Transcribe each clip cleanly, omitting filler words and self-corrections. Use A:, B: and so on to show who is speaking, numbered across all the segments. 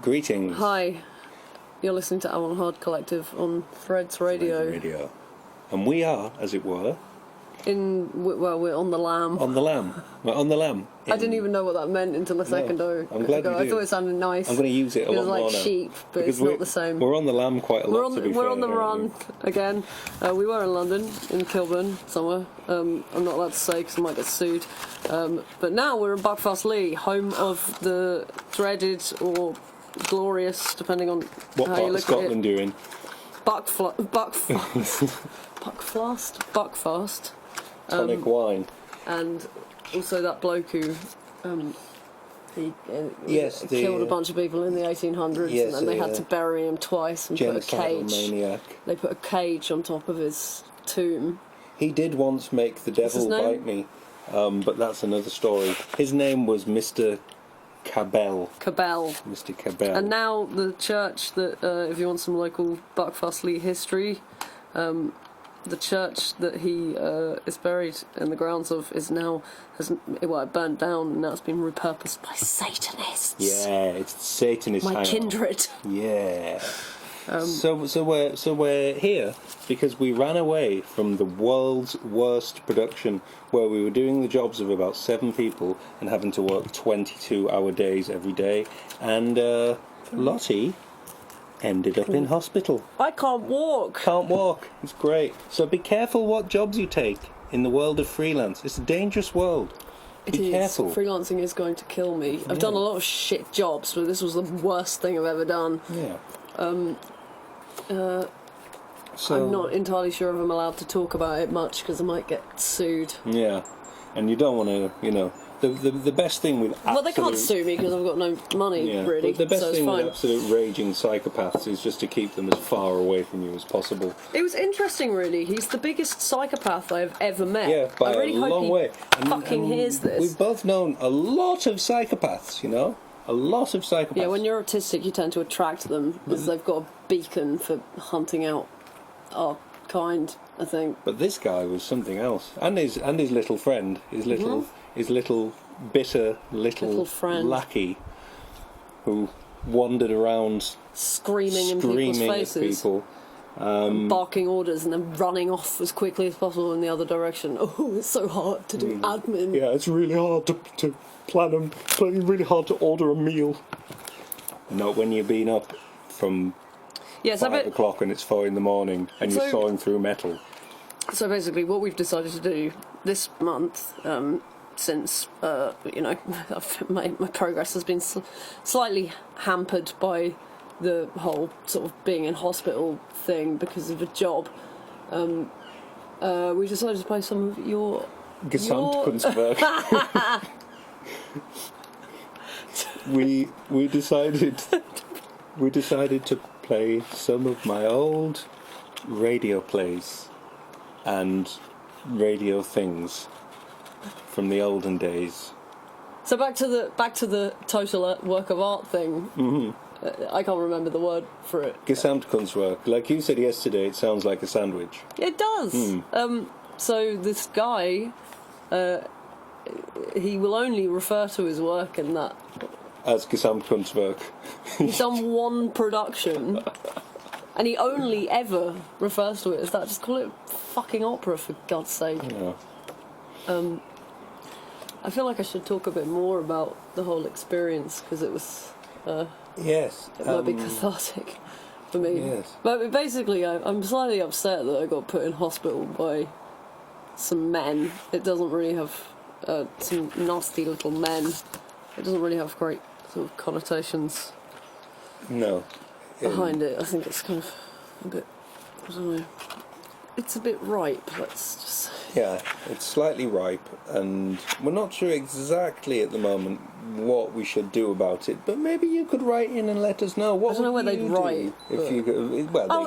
A: Greetings.
B: Hi, you're listening to Avant-Hard Collective on Threads Radio.
A: And we are, as it were...
B: we're on the lamb.
A: On the lamb. We're on the lamb.
B: I didn't even know what that meant until a second ago.
A: I'm glad you do.
B: I thought it sounded nice.
A: I'm going to use it a lot more now.
B: It was like sheep, but it's not the same.
A: We're on the lamb quite a lot, to be fair.
B: We're on the run again. We were in London, in Kilburn, somewhere. I'm not allowed to say because I might get sued. But now we're in Buckfastleigh, home of the dreaded or glorious, depending on
A: what
B: how you look
A: at it. What part of Scotland you're in?
B: Buckfast.
A: Tonic wine.
B: And also that bloke who killed a bunch of people in the 1800s, and then they had to bury him twice and put a cage.
A: Maniac.
B: They put a cage on top of his tomb.
A: He did once make the devil bite me, but that's another story. His name was Mr. Cabell. Mr. Cabell.
B: And now the church that, if you want some local Buckfastleigh history, the church that he is buried in the grounds of is now it burnt down, and now it's been repurposed by Satanists.
A: Yeah, it's Satanist.
B: My kindred.
A: Yeah. So we're here because we ran away from the world's worst production, where we were doing the jobs of about 7 people and having to work 22-hour days every day, and Lottie ended up in hospital.
B: I can't walk.
A: It's great. So be careful what jobs you take in the world of freelance. It's a dangerous world. Be careful.
B: Freelancing is going to kill me. I've done a lot of shit jobs, but this was the worst thing I've ever done.
A: Yeah.
B: I'm not entirely sure if I'm allowed to talk about it much because I might get sued.
A: Yeah. And you don't want to, The best thing with absolute...
B: Well, they can't sue me because I've got no money, really.
A: But the best thing
B: fine.
A: with absolute raging psychopaths is just to keep them as far away from you as possible.
B: It was interesting, really. He's the biggest psychopath I've ever met.
A: Yeah, by
B: I really
A: a
B: hope
A: long
B: he
A: way.
B: fucking hears this.
A: We've both known a lot of psychopaths, A lot of psychopaths.
B: Yeah, when you're autistic, you tend to attract them because they've got a beacon for hunting out our kind, I think.
A: But this guy was something else. And his little friend, his little bitter little
B: friend,
A: lackey, who wandered around
B: screaming in people's faces,
A: at people,
B: barking orders and then running off as quickly as possible in the other direction. Oh, it's so hard to do admin.
A: Yeah, it's really hard to plan really hard to order a meal. Not when you've been up from 5 o'clock and it's 4 in the morning and you're sawing through metal.
B: So basically what we've decided to do this month, since my progress has been slightly hampered by the whole sort of being in hospital thing because of a job, we decided to play some of your
A: Gesamtkunstwerk. we decided to play some of my old radio plays and radio things from the olden days.
B: So back to the total work of art thing. Mm-hmm. I can't remember the word for it.
A: Gesamtkunstwerk. Like you said yesterday, it sounds like a sandwich.
B: It does. So this guy, he will only refer to his work in that
A: as Gesamtkunstwerk.
B: He's done one production, and he only ever refers to it as that. Just call it fucking opera, for God's sake.
A: Yeah.
B: I feel like I should talk a bit more about the whole experience because it was.
A: Yes.
B: It might be cathartic for me.
A: Yes.
B: But basically, I'm slightly upset that I got put in hospital by some men. It doesn't really have some nasty little men. It doesn't really have great sort of connotations.
A: No.
B: Behind it, I think it's kind of a bit. I don't know. It's a bit ripe, let's just say.
A: Yeah, it's slightly ripe, and we're not sure exactly at the moment what we should do about it, but maybe you could write in and let us know. What
B: I don't know where they'd write.
A: If you could,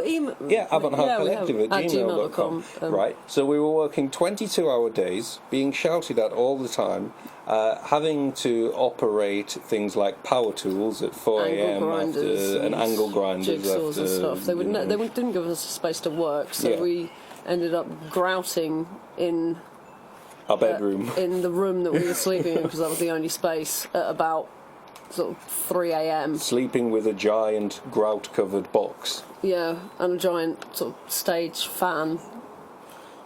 B: email.
A: Yeah, Avant-hardcollective at gmail.com. Right, so we were working 22-hour days, being shouted at all the time, having to operate things like power tools at 4 a.m. and angle grinders
B: jigsaws
A: after,
B: and stuff. They didn't give us a space to work, so we ended up grouting in
A: our bedroom,
B: in the room that we were sleeping in because that was the only space at about sort of 3 a.m.
A: Sleeping with a giant grout-covered box.
B: Yeah, and a giant sort of stage fan.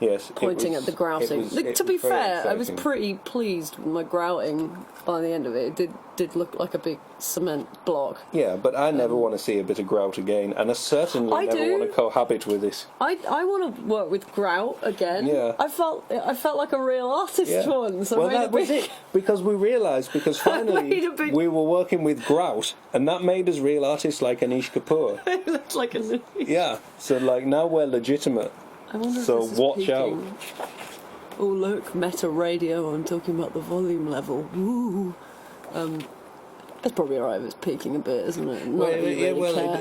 A: Yes,
B: Pointing at the grouting. To be fair, I was pretty pleased with my grouting by the end of it. It did look like a big cement block.
A: Yeah, but I never want to see a bit of grout again, and I certainly never want to cohabit with it.
B: I want to work with grout again.
A: Yeah.
B: I felt like a real artist once.
A: Well, that was it. Because finally we were working with grout, and that made us real artists like Anish Kapoor.
B: It looked like a...
A: Yeah, so like now we're legitimate.
B: I wonder if
A: so
B: this is
A: watch
B: peaking.
A: out.
B: Oh look, meta radio. I'm talking about the volume level. Woo. It's probably alright if it's peaking a bit, isn't it?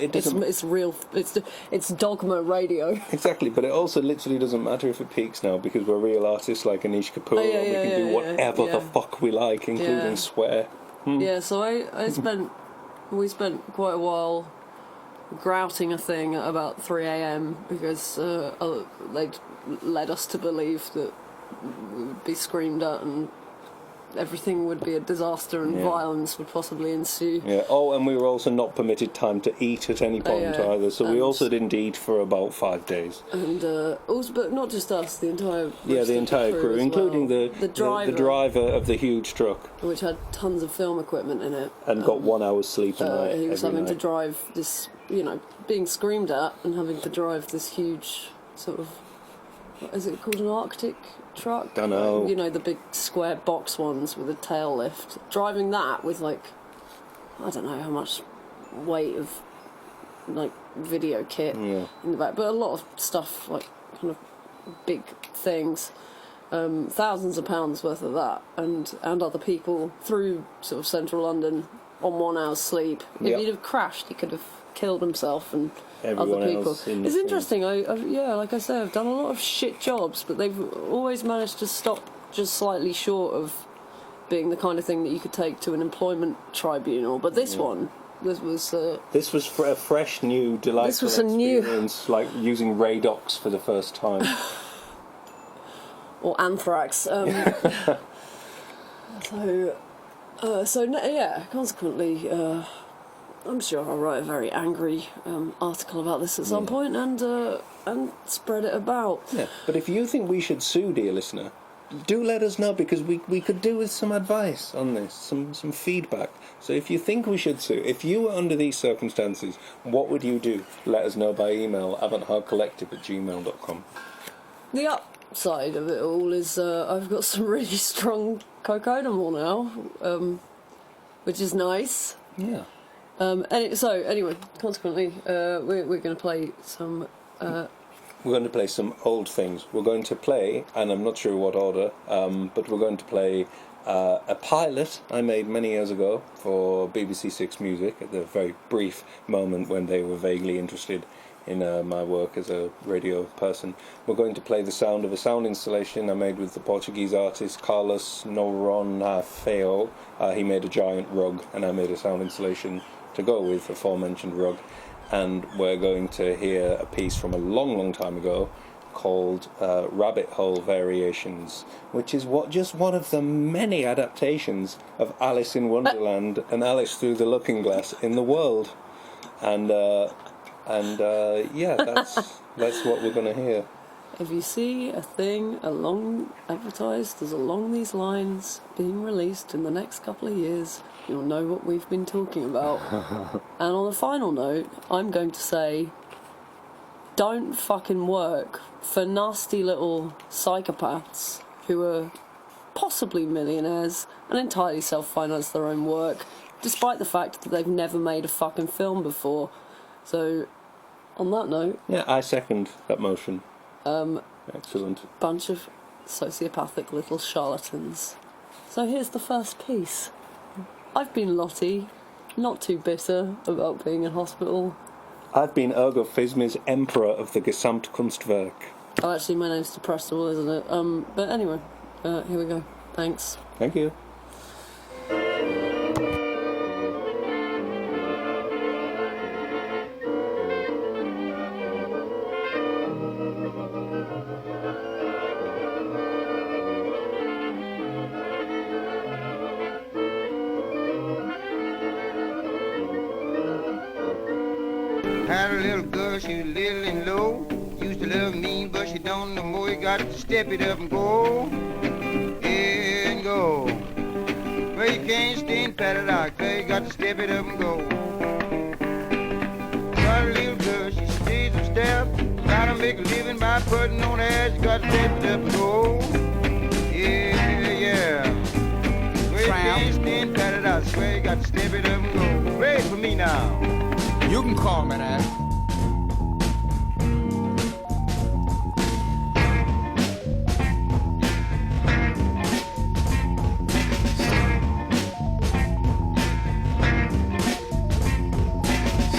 A: It doesn't.
B: It's real. It's dogma radio.
A: Exactly, but it also literally doesn't matter if it peaks now because we're real artists like Anish Kapoor.
B: Yeah,
A: and we can do whatever the fuck we like, including swear.
B: Yeah. So we spent quite a while grouting a thing at about 3 a.m. because they'd led us to believe that we would be screamed at and everything would be a disaster and violence would possibly ensue.
A: Yeah. Oh, and we were also not permitted time to eat at any point either, so we also didn't eat for about 5 days.
B: And also, but not just us, the entire
A: crew, including the driver of the huge truck,
B: which had tons of film equipment in it,
A: and got 1 hour's sleep a night.
B: He was having to drive this, being screamed at and having to drive this huge sort of, what is it called, an Arctic truck?
A: Don't know.
B: The big square box ones with a tail lift. Driving that with I don't know how much weight of video kit in the back, but a lot of stuff kind of big things. Thousands of pounds worth of that, and other people through sort of central London on 1 hour's sleep. If he'd have crashed, he could have killed himself and
A: everyone
B: other people.
A: Else
B: It's interesting. Like I say, I've done a lot of shit jobs, but they've always managed to stop just slightly short of being the kind of thing that you could take to an employment tribunal. But this one. This was
A: a fresh, new, delightful experience, like using Radox for the first time.
B: Or anthrax. Consequently, I'm sure I'll write a very angry article about this at some point and spread it about.
A: Yeah, but if you think we should sue, dear listener, do let us know, because we could do with some advice on this, some feedback. So if you think we should sue, if you were under these circumstances, what would you do? Let us know by email, avantardcollective@gmail.com.
B: The upside of it all is I've got some really strong cocaine now, which is nice.
A: Yeah.
B: Anyway, consequently, we're going to play some...
A: We're going to play some old things. We're going to play, and I'm not sure what order, but we're going to play a pilot I made many years ago for BBC Six Music at the very brief moment when they were vaguely interested in my work as a radio person. We're going to play the sound of a sound installation I made with the Portuguese artist Carlos Noronha. He made a giant rug, and I made a sound installation to go with the aforementioned rug. And we're going to hear a piece from a long, long time ago called Rabbit Hole Variations, which is just one of the many adaptations of Alice in Wonderland and Alice Through the Looking Glass in the world. And that's what we're going to hear.
B: If you see a thing advertised as along these lines being released in the next couple of years, you'll know what we've been talking about. And on a final note, I'm going to say, don't fucking work for nasty little psychopaths who are possibly millionaires and entirely self-finance their own work, despite the fact that they've never made a fucking film before. So, on that note...
A: Yeah, I second that motion. Excellent.
B: Bunch of sociopathic little charlatans. So here's the first piece. I've been Lottie, not too bitter about being in hospital.
A: I've been Ergo Phizmiz, Emperor of the Gesamtkunstwerk.
B: Oh, actually, my name's Depresstival, isn't it? But anyway, here we go. Thanks.
A: Thank you.
C: Had a little girl, she was little and low. Used to love me, but she don't no more. You got to step it up and go. And go. Well, you can't stand pat it out, cause you got to step it up and go. Got a little girl, she stays some steps. Gotta make a living by putting on her ass. You got to step it up and go. Yeah. Well, you can't stand pat it out, swear you got to step it up and go. Ready for me now.
D: You can call me that.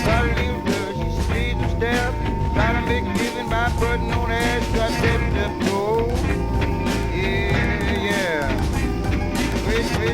C: Got a little girl, she stays some steps. Gotta make a living by putting on her ass. You got to step it up and go. Yeah. Wait.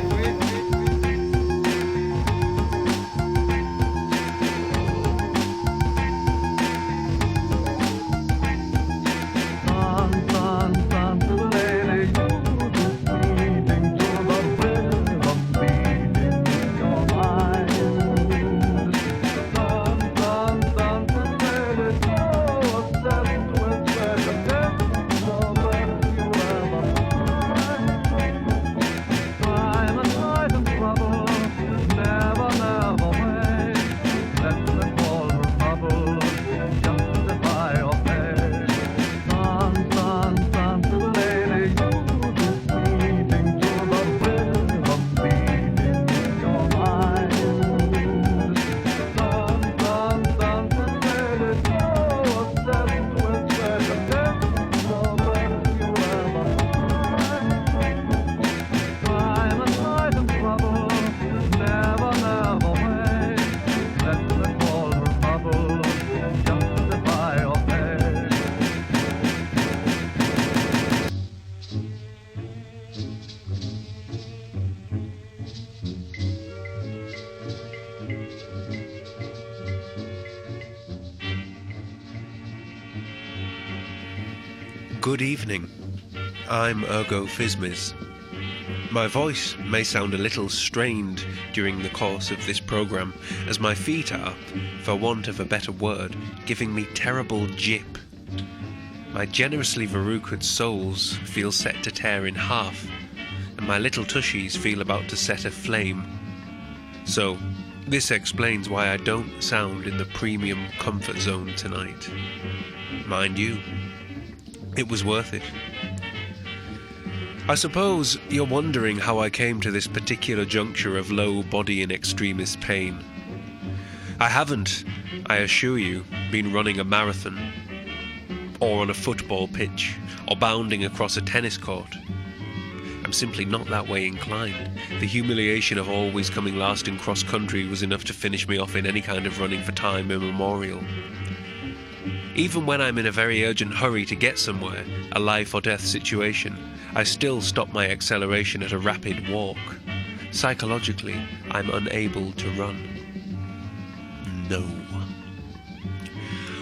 E: Good evening. I'm Ergo Phizmiz. My voice may sound a little strained during the course of this programme, as my feet are, for want of a better word, giving me terrible jip. My generously verrucate soles feel set to tear in half, and my little tushies feel about to set aflame. So, this explains why I don't sound in the premium comfort zone tonight. Mind you, it was worth it. I suppose you're wondering how I came to this particular juncture of low body in extremis pain. I haven't, I assure you, been running a marathon, or on a football pitch, or bounding across a tennis court. I'm simply not that way inclined. The humiliation of always coming last in cross-country was enough to finish me off in any kind of running for time immemorial. Even when I'm in a very urgent hurry to get somewhere, a life or death situation, I still stop my acceleration at a rapid walk. Psychologically, I'm unable to run. No.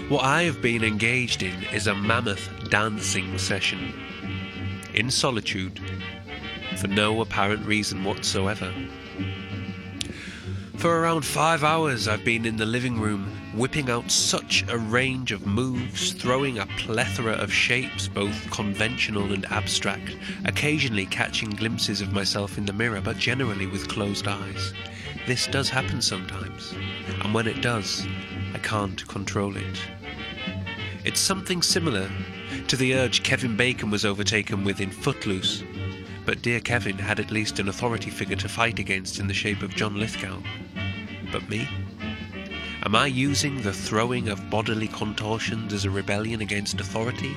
E: What I have been engaged in is a mammoth dancing session. In solitude, for no apparent reason whatsoever. For around 5 hours I've been in the living room, whipping out such a range of moves, throwing a plethora of shapes, both conventional and abstract, occasionally catching glimpses of myself in the mirror, but generally with closed eyes. This does happen sometimes, and when it does, I can't control it. It's something similar to the urge Kevin Bacon was overtaken with in Footloose, but dear Kevin had at least an authority figure to fight against in the shape of John Lithgow. But me? Am I using the throwing of bodily contortions as a rebellion against authority?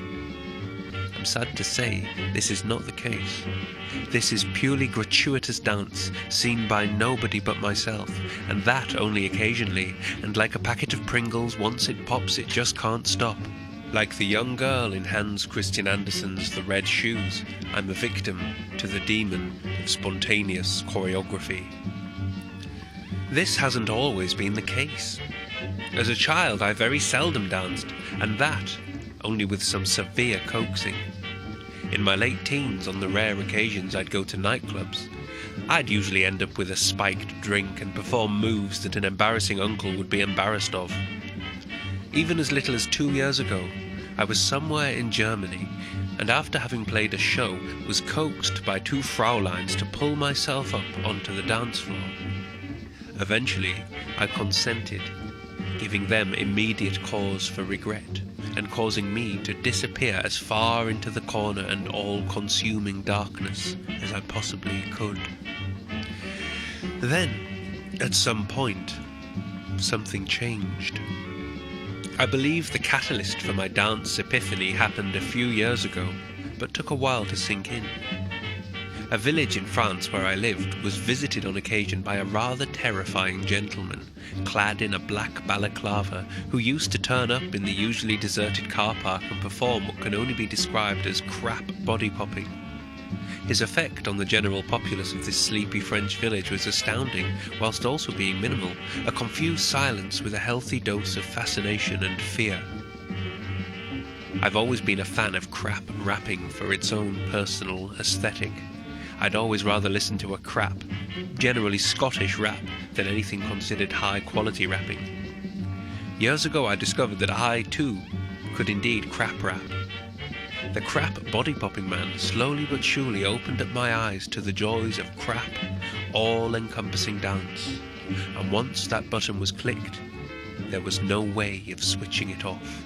E: I'm sad to say this is not the case. This is purely gratuitous dance, seen by nobody but myself, and that only occasionally, and like a packet of Pringles, once it pops it just can't stop. Like the young girl in Hans Christian Andersen's The Red Shoes, I'm a victim to the demon of spontaneous choreography. This hasn't always been the case. As a child, I very seldom danced, and that only with some severe coaxing. In my late teens, on the rare occasions I'd go to nightclubs, I'd usually end up with a spiked drink and perform moves that an embarrassing uncle would be embarrassed of. Even as little as 2 years ago, I was somewhere in Germany, and after having played a show, was coaxed by 2 Frauleins to pull myself up onto the dance floor. Eventually, I consented, giving them immediate cause for regret, and causing me to disappear as far into the corner and all-consuming darkness as I possibly could. Then, at some point, something changed. I believe the catalyst for my dance epiphany happened a few years ago, but took a while to sink in. A village in France where I lived was visited on occasion by a rather terrifying gentleman, clad in a black balaclava, who used to turn up in the usually deserted car park and perform what can only be described as crap body popping. His effect on the general populace of this sleepy French village was astounding, whilst also being minimal, a confused silence with a healthy dose of fascination and fear. I've always been a fan of crap rapping for its own personal aesthetic. I'd always rather listen to a crap, generally Scottish rap, than anything considered high-quality rapping. Years ago I discovered that I, too, could indeed crap rap. The crap body-popping man slowly but surely opened up my eyes to the joys of crap, all-encompassing dance, and once that button was clicked, there was no way of switching it off.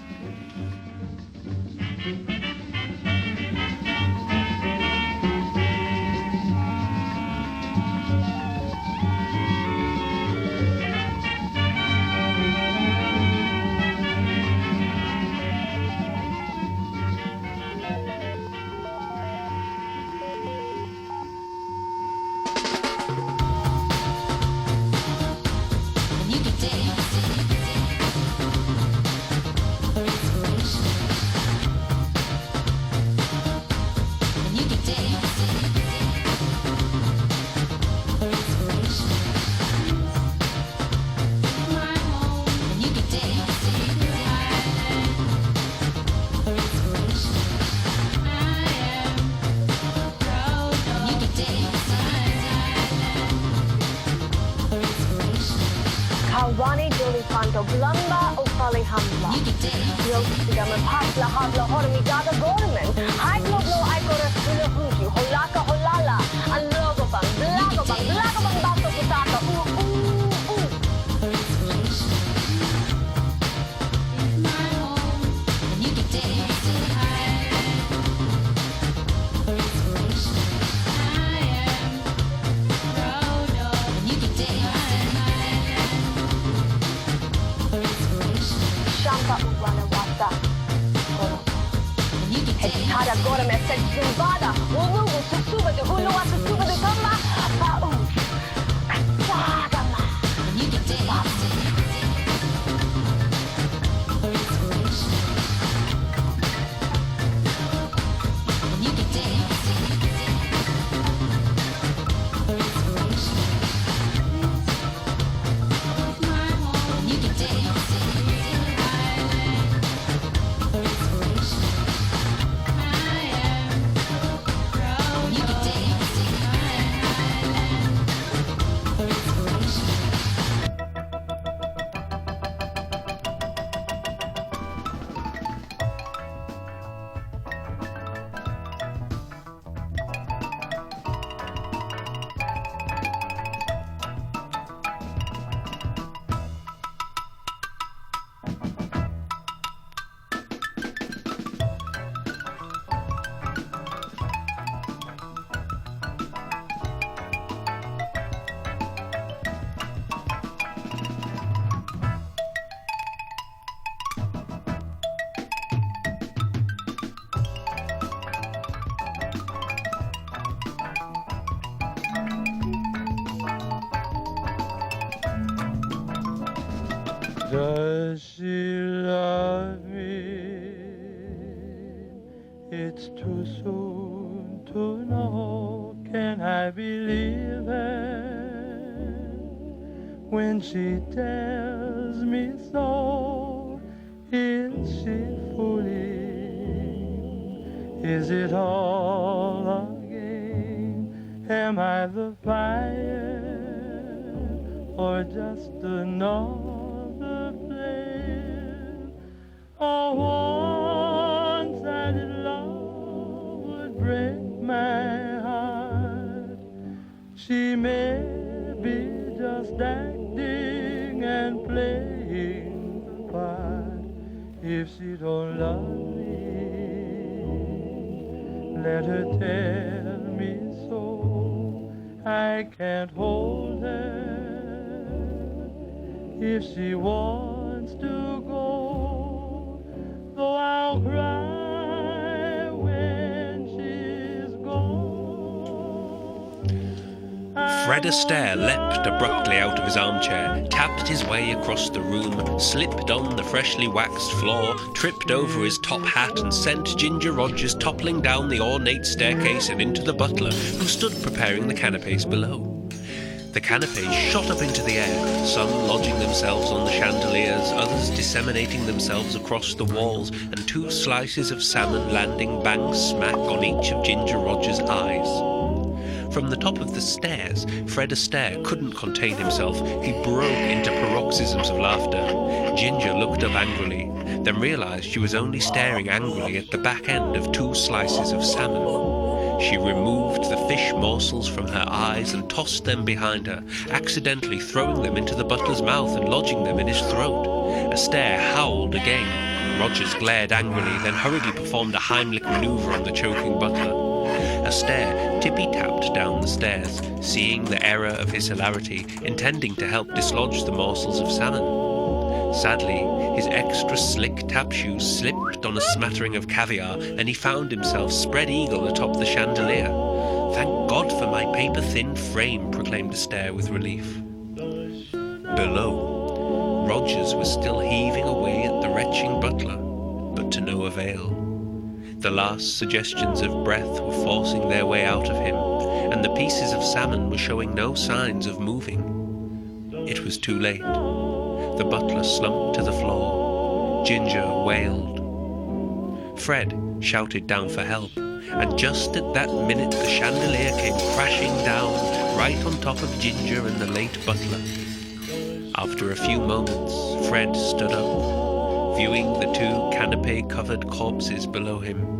F: Blamba och falling hamla. Joltiga med passla habla hormigada gormen. Hai globlo ai kora sula huju. Holaka holala. Alogobang, blagobang, blagobang bato putaka. Agora me sete zumbada, wooooo, sussuba de hulua, sussuba de tamba, paus, sagama,
G: Does she love me? It's too soon to know. Can I believe her when she tells me so? Is she fooling? Is it all a game? Am I the fire or just another flame? and playing the part. If she don't love me, let her tell me so. I can't hold her. If she wants to go, though I'll cry when she's gone.
E: Fred Astaire leapt abruptly out of his armchair, tapped his way across the room, slipped on the freshly waxed floor, tripped over his top hat and sent Ginger Rogers toppling down the ornate staircase and into the butler, who stood preparing the canapes below. The canapes shot up into the air, some lodging themselves on the chandeliers, others disseminating themselves across the walls, and 2 slices of salmon landing bang smack on each of Ginger Rogers' eyes. From the top of the stairs, Fred Astaire couldn't contain himself. He broke into paroxysms of laughter. Ginger looked up angrily, then realised she was only staring angrily at the back end of 2 slices of salmon. She removed the fish morsels from her eyes and tossed them behind her, accidentally throwing them into the butler's mouth and lodging them in his throat. Astaire howled again. Rogers glared angrily, then hurriedly performed a Heimlich manoeuvre on the choking butler. Astaire tippy-tapped down the stairs, seeing the error of his hilarity, intending to help dislodge the morsels of salmon. Sadly, his extra slick tap shoes slipped on a smattering of caviar, and he found himself spread eagle atop the chandelier. "Thank God for my paper-thin frame," proclaimed Astaire with relief. Below, Rogers was still heaving away at the retching butler, but to no avail. The last suggestions of breath were forcing their way out of him, and the pieces of salmon were showing no signs of moving. It was too late. The butler slumped to the floor. Ginger wailed. Fred shouted down for help, and just at that minute the chandelier came crashing down right on top of Ginger and the late butler. After a few moments, Fred stood up, viewing the 2 canapé-covered corpses below him.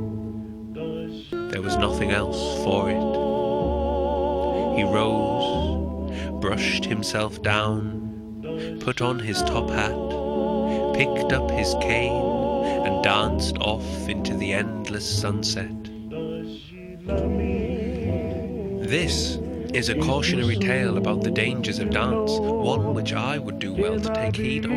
E: There was nothing else for it. He rose, brushed himself down, put on his top hat, picked up his cane, and danced off into the endless sunset. This is a cautionary tale about the dangers of dance, one which I would do well to take heed of.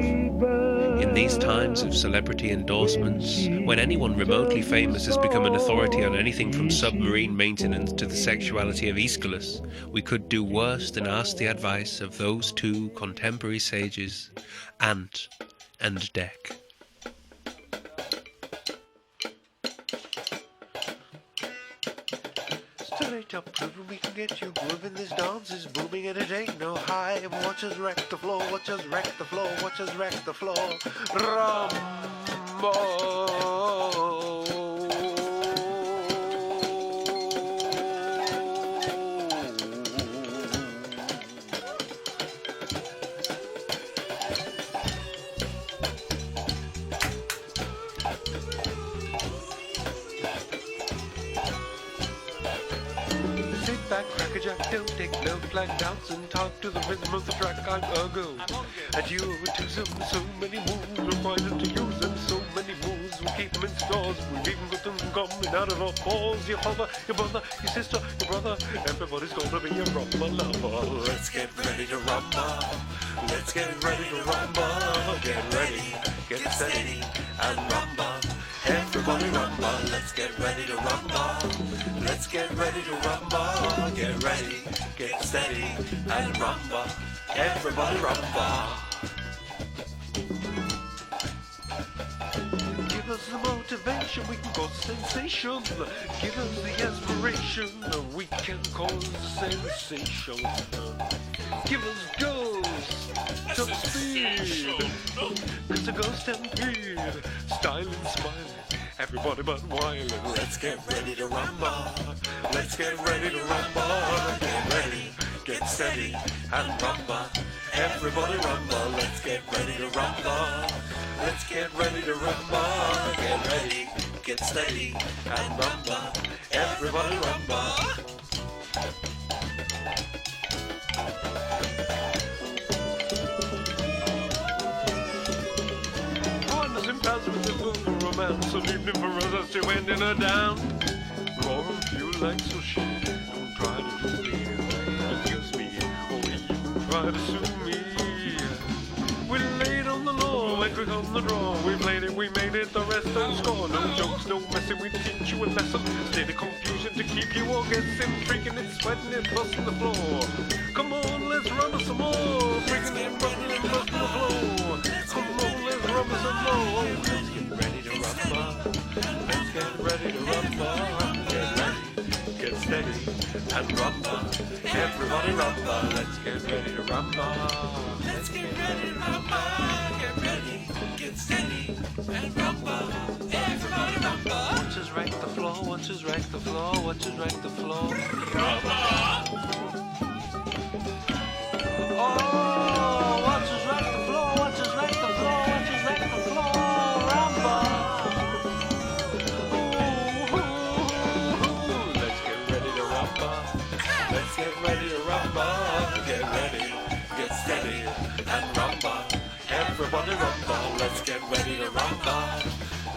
E: In these times of celebrity endorsements, when anyone remotely famous has become an authority on anything from submarine maintenance to the sexuality of Aeschylus, we could do worse than ask the advice of those 2 contemporary sages, Ant and Dec.
H: Straight up, proving we can get you grooving. This dance is booming and it ain't no high. Watch us wreck the floor, watch us wreck the floor, watch us wreck the floor. Rumbo. Jack, don't take no flag, dance and talk to the rhythm of the track. I'm Ergo, and you to so many moves. We're trying to use them, so many moves. We keep them in stores, we've even got them coming out of our paws. Your father, your brother, your sister, your brother, everybody's gonna be a rumba lover. Let's get ready to rumba. Let's get ready to rumba. Get ready, get steady, and rumba. Everybody rumba, let's get ready to rumba. Let's get ready to rumba. Get ready, get steady, and rumba. Everybody rumba. Give us the motivation, we can cause sensation. Give us the aspiration, we can cause sensation. Give us ghost, top speed, cause a ghost stampede. Style and smiling, everybody but whiling. Let's get ready to rumba. Let's get ready to rumba. Get ready, get steady, and rumba. Everybody rumba. Let's get ready to rumba. Let's get ready to rumba. Get ready, get steady, and rumba. Everybody rumba. romance, an evening for us as she winding her down. Warm, you like sushi, don't try to do me, abuse me, or even try to sue me. We laid on the law, electric on the draw, we played it, we made it, the rest don't score. No jokes, no messing, we teach you a lesson. State of confusion to keep you all guessing, freaking it, sweating it, busting the floor. Come on, let's rumble some more, freaking it, busting it, busting the floor. Come on, let's rumble some more. Let's get ready to rumble. Let's get ready to rumble. Get ready, get steady, and rumble. Everybody rumble. Let's get ready to rumble. Let's get ready to rumble. Get ready, get steady, and rumble. Everybody rumble. Watch us wreck the floor. Watch us wreck the floor. Watch us wreck the floor. Rumble. Oh, watch us wreck the floor. Watch us wreck the floor. Watch us wreck the floor. Rumble. Let's get ready to rumble. Let's get ready to rumble. Get ready, get steady, and rumble. Everybody rumble. Let's get ready to rumble.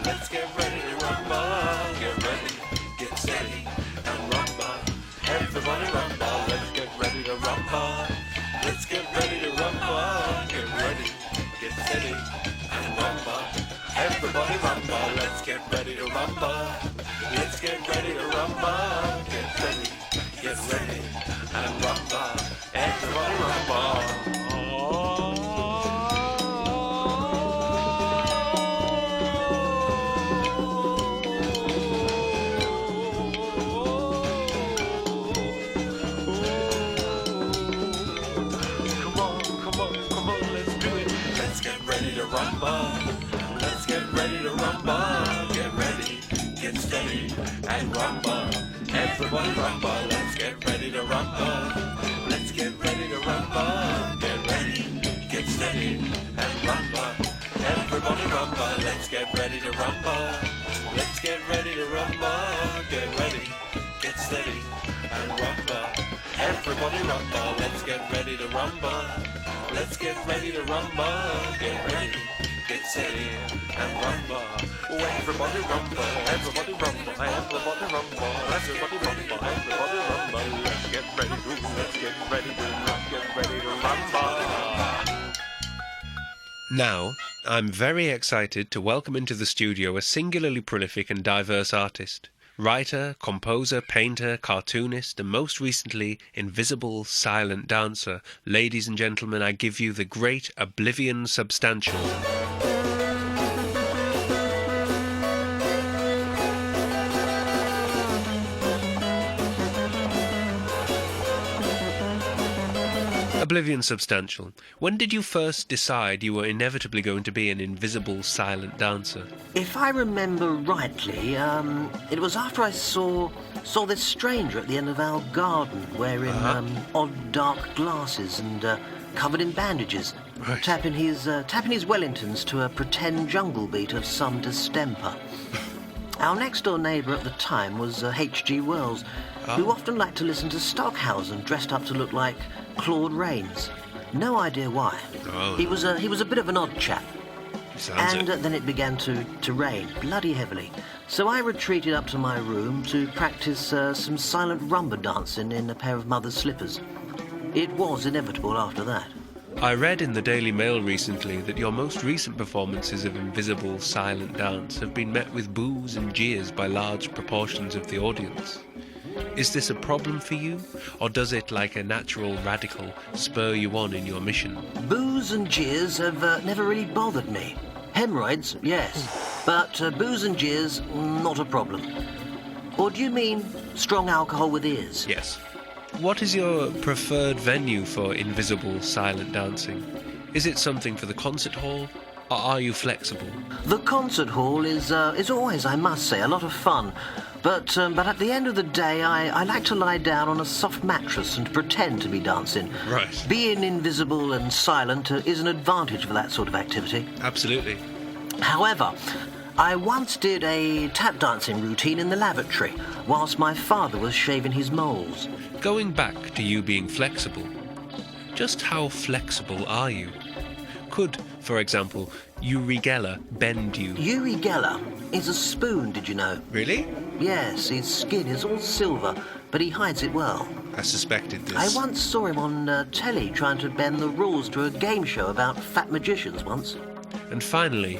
H: Let's get ready to rumble. Get ready, get steady, and rumble. Everybody rumble. Let's get ready to rumble. Let's get ready to rumble. Get ready, get steady, and rumble. Everybody rumble. Let's get ready to rumble. Let's get ready to rumble. Get ready, and rumble. Everybody rumble. Rumble. Let's get ready to rumble. Get ready, get steady, and rumble. Everybody rumble. Let's get ready to rumble. Let's get ready to rumble. Get ready, get steady, and rumble. Everybody rumble. Let's get ready to rumble. Let's get ready to rumble. Get ready, get steady, and rumble. Everybody rumble. Let's get ready to rumble. Let's get ready to rumble. Get ready, get steady, and rumble. Oh, everybody rumble. Everybody rumble. Everybody rumble. Everybody rumble. Everybody rumble. Let's get ready to. Let's get ready to. Let's get ready to rumble.
E: Now, I'm very excited to welcome into the studio a singularly prolific and diverse artist. Writer, composer, painter, cartoonist, and most recently, invisible silent dancer. Ladies and gentlemen, I give you the great Oblivion Substantial. Oblivion Substantial. When did you first decide you were inevitably going to be an invisible silent dancer?
I: If I remember rightly, it was after I saw this stranger at the end of our garden, wearing odd dark glasses and covered in bandages,
E: Right.
I: tapping his Wellingtons to a pretend jungle beat of some distemper. Our next-door neighbour at the time was H.G. Wells, who often liked to listen to Stockhausen dressed up to look like Claude Rains. No idea why.
E: Oh.
I: He was a bit of an odd chap.
E: Sounds
I: And then it began to rain, bloody heavily. So I retreated up to my room to practice some silent rumba dancing in a pair of mother's slippers. It was inevitable after that.
E: I read in the Daily Mail recently that your most recent performances of invisible silent dance have been met with boos and jeers by large proportions of the audience. Is this a problem for you, or does it, like a natural radical, spur you on in your mission?
I: Boos and jeers have never really bothered me. Hemorrhoids, yes, but boos and jeers, not a problem. Or do you mean strong alcohol with ears?
E: Yes. What is your preferred venue for invisible silent dancing? Is it something for the concert hall, or are you flexible?
I: The concert hall is always, I must say, a lot of fun. But at the end of the day, I like to lie down on a soft mattress and pretend to be dancing.
E: Right.
I: Being invisible and silent is an advantage for that sort of activity.
E: Absolutely.
I: However, I once did a tap dancing routine in the lavatory whilst my father was shaving his moles.
E: Going back to you being flexible, just how flexible are you? Could For example, Uri Geller bend you.
I: Uri Geller is a spoon, did you know?
E: Really?
I: Yes, his skin is all silver, but he hides it well.
E: I suspected this.
I: I once saw him on telly trying to bend the rules to a game show about fat magicians once.
E: And finally,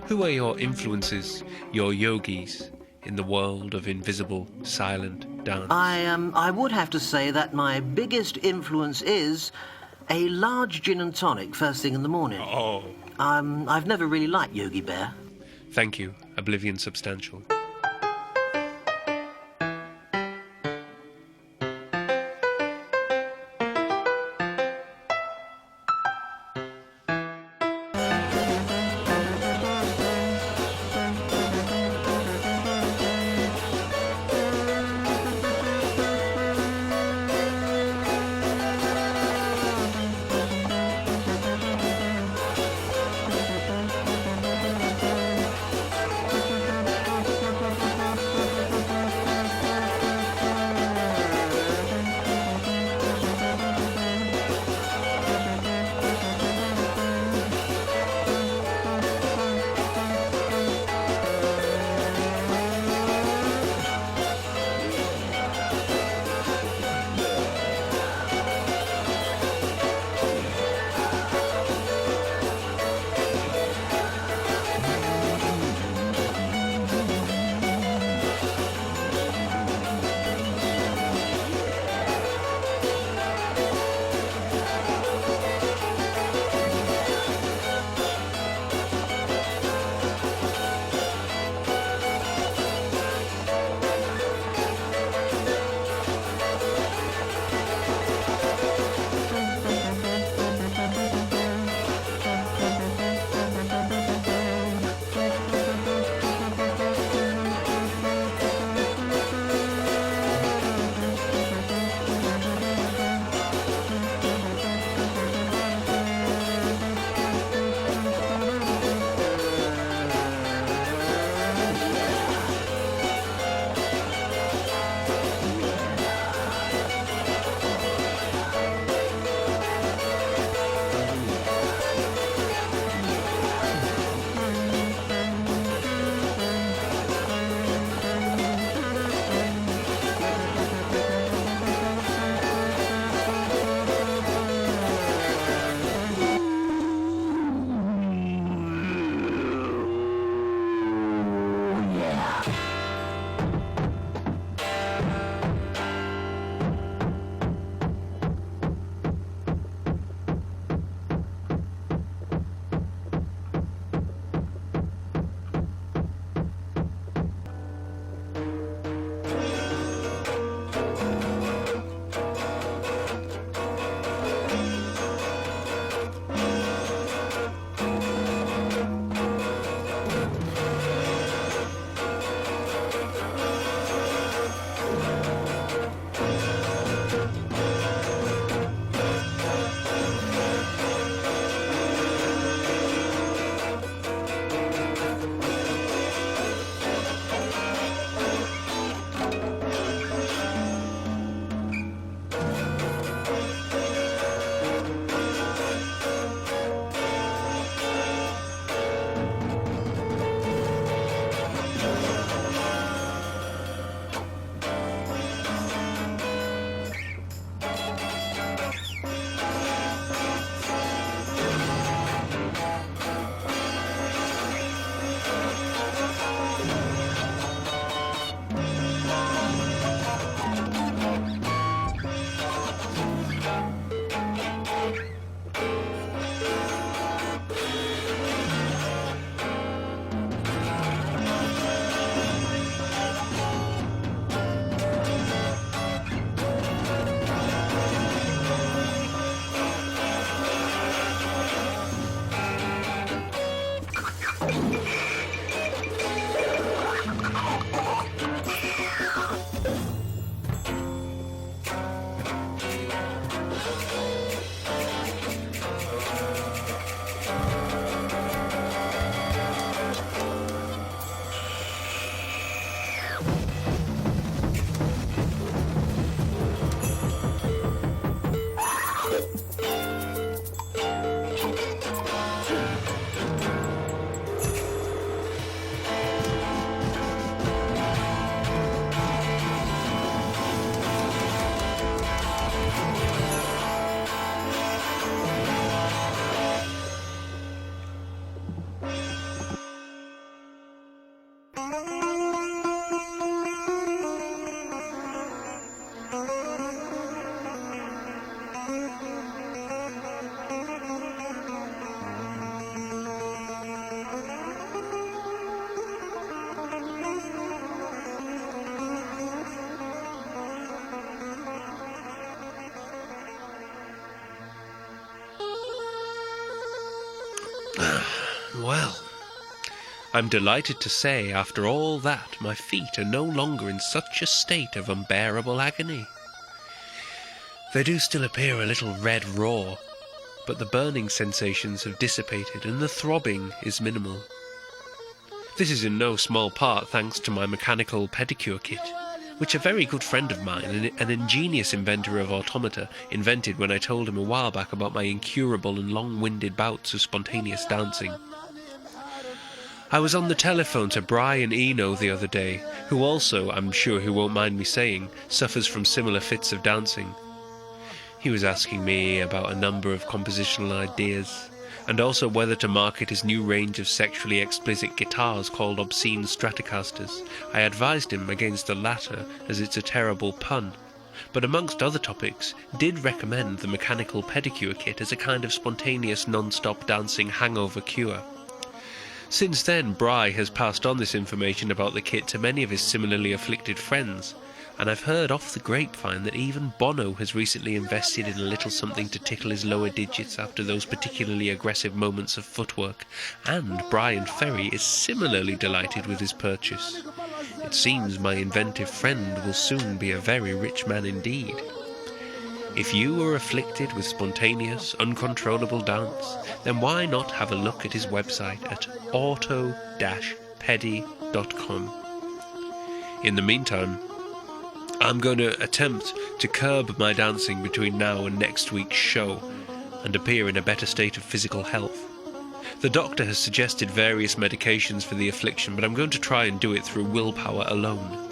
E: who are your influences, your yogis, in the world of invisible, silent dance?
I: I would have to say that my biggest influence is a large gin and tonic first thing in the morning.
E: Oh.
I: I've never really liked Yogi Bear.
E: Thank you, Oblivion Substantial. Well, I'm delighted to say, after all that, my feet are no longer in such a state of unbearable agony. They do still appear a little red raw, but the burning sensations have dissipated and the throbbing is minimal. This is in no small part thanks to my mechanical pedicure kit, which a very good friend of mine, an ingenious inventor of automata, invented when I told him a while back about my incurable and long-winded bouts of spontaneous dancing. I was on the telephone to Brian Eno the other day, who also, I'm sure he won't mind me saying, suffers from similar fits of dancing. He was asking me about a number of compositional ideas, and also whether to market his new range of sexually explicit guitars called Obscene Stratocasters. I advised him against the latter, as it's a terrible pun, but amongst other topics, did recommend the mechanical pedicure kit as a kind of spontaneous non-stop dancing hangover cure. Since then, Bry has passed on this information about the kit to many of his similarly afflicted friends, and I've heard off the grapevine that even Bono has recently invested in a little something to tickle his lower digits after those particularly aggressive moments of footwork, and Brian Ferry is similarly delighted with his purchase. It seems my inventive friend will soon be a very rich man indeed. If you are afflicted with spontaneous, uncontrollable dance, then why not have a look at his website at auto-pedi.com. In the meantime, I'm going to attempt to curb my dancing between now and next week's show and appear in a better state of physical health. The doctor has suggested various medications for the affliction, but I'm going to try and do it through willpower alone.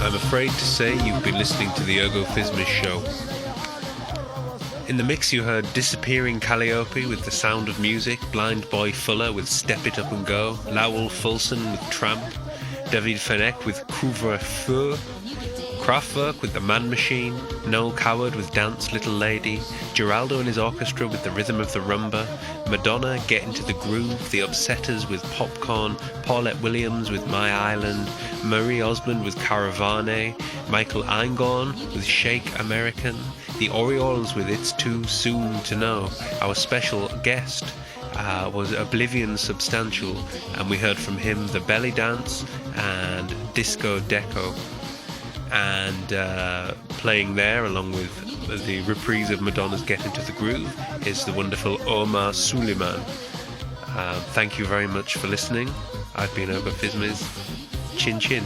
E: I'm afraid to say you've been listening to the Ergo Phizmiz show. In the mix you heard Disappearing Calliope with The Sound of Music, Blind Boy Fuller with Step It Up and Go, Lowell Fulson with Tramp, David Fenech with Couvre-Feu, Kraftwerk with The Man Machine, Noel Coward with Dance Little Lady, Geraldo and his orchestra with The Rhythm of the Rumba, Madonna Get Into the Groove, The Upsetters with Popcorn, Paulette Williams with My Island, Marie Osmond with Caravane, Michael Einhorn with Shake American, The Orioles with It's Too Soon to Know. Our special guest was Oblivion Substantial, and we heard from him The Belly Dance and Disco Deco. And playing there, along with the reprise of Madonna's Get Into the Groove, is the wonderful Omar Suleiman. Thank you very much for listening. I've been Ergo Phizmiz. Chin chin.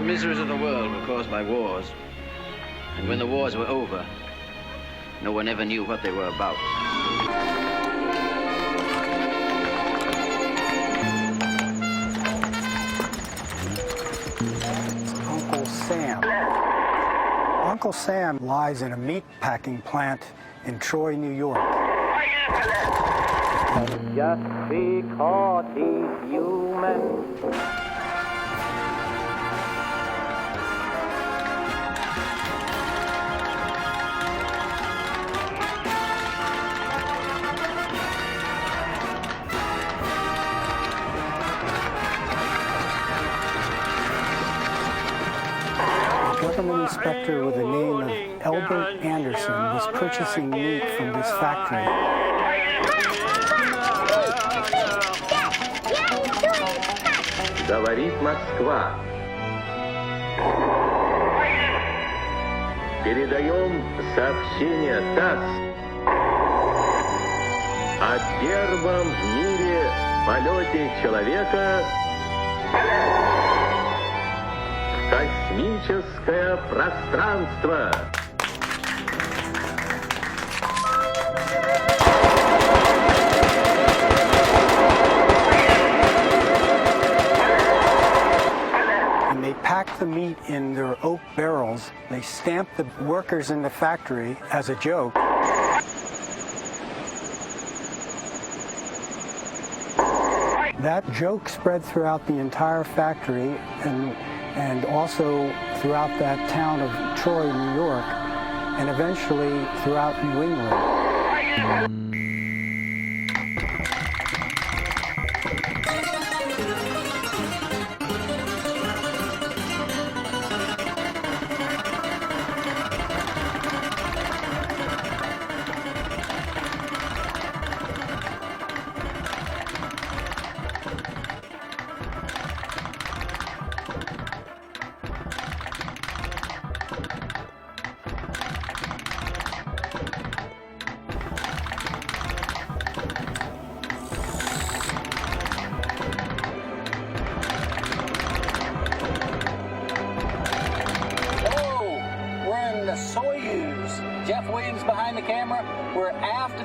J: miseries of the world were caused by wars. And when the wars were over, no one ever knew what they were about.
K: Uncle Sam. Uncle Sam lies in a meat packing plant in Troy, New York.
L: Just because he's human.
K: Government inspector with the name of Albert Anderson was purchasing meat from this factory.
M: Говорит Москва. Передаем сообщение ТАСС о первом в мире полете человека в космическое пространство.
K: And they packed the meat in their oak barrels. They stamped the workers in the factory as a joke. That joke spread throughout the entire factory and also throughout that town of Troy, New York, and eventually throughout New England.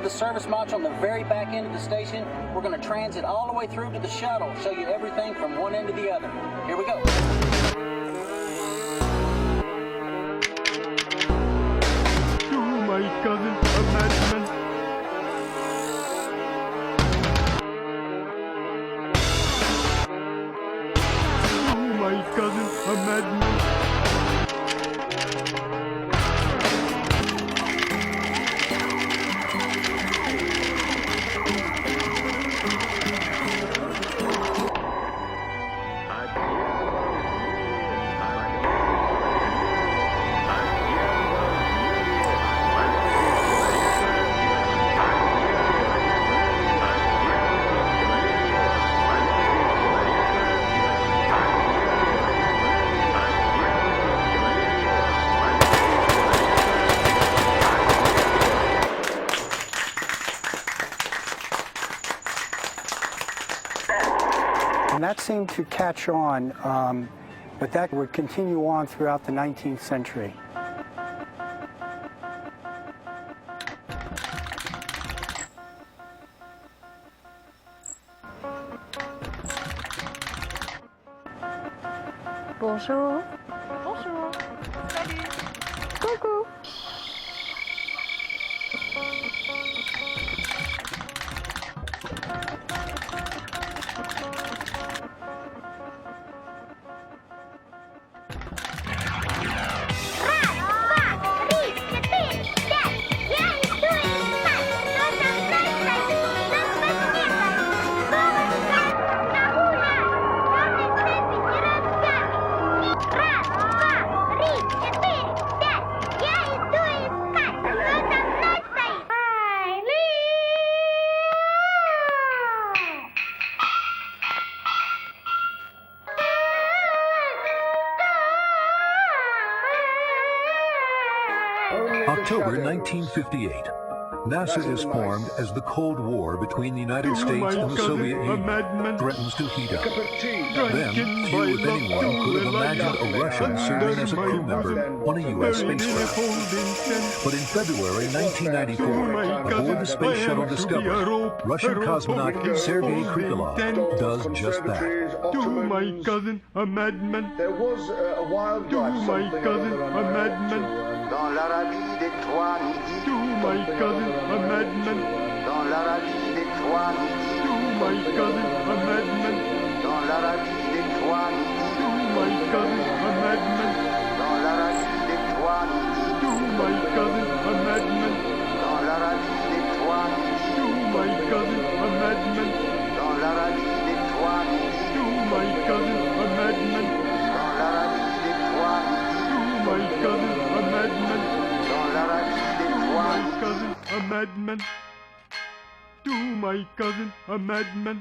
J: Service module on the very back end of the station. We're going to transit all the way through to the shuttle, show you everything from one end to the other. Here we go.
G: To my cousin, a madman. To my cousin, a madman. And that seemed to catch on, but that would continue on throughout the 19th century.
N: Bonjour. Bonjour. Salut. Coucou.
O: October 1958. NASA is formed as the Cold War between the United States and the Soviet Union threatens to heat up. Then, few if anyone could have imagined a Russian serving as a crew member on a U.S. spacecraft. But in February 1994, aboard the Space Shuttle Discovery, Russian cosmonaut Sergei Krikalev does just that.
G: To my cousin, a madman.
C: There was a wildlife.
G: To my cousin, a madman.
C: Dans l'Arabie des trois midis.
G: To my cousin, a madman.
C: Dans l'Arabie des trois midis.
G: To my cousin, a madman.
C: Dans l'Arabie des trois midis.
G: To my cousin, a madman.
C: Dans l'Arabie des trois midis.
G: To my cousin, a madman.
C: Dans l'Arabie des trois midis.
G: To my cousin, a madman.
C: Dans l'Arabie des trois midis.
G: To my cousin, a madman.
C: Dans l'Arabie des trois midis.
G: To my cousin, a madman.
C: Dans l'Arabie des trois midis.
G: Cousin, a madman. To my cousin, a madman.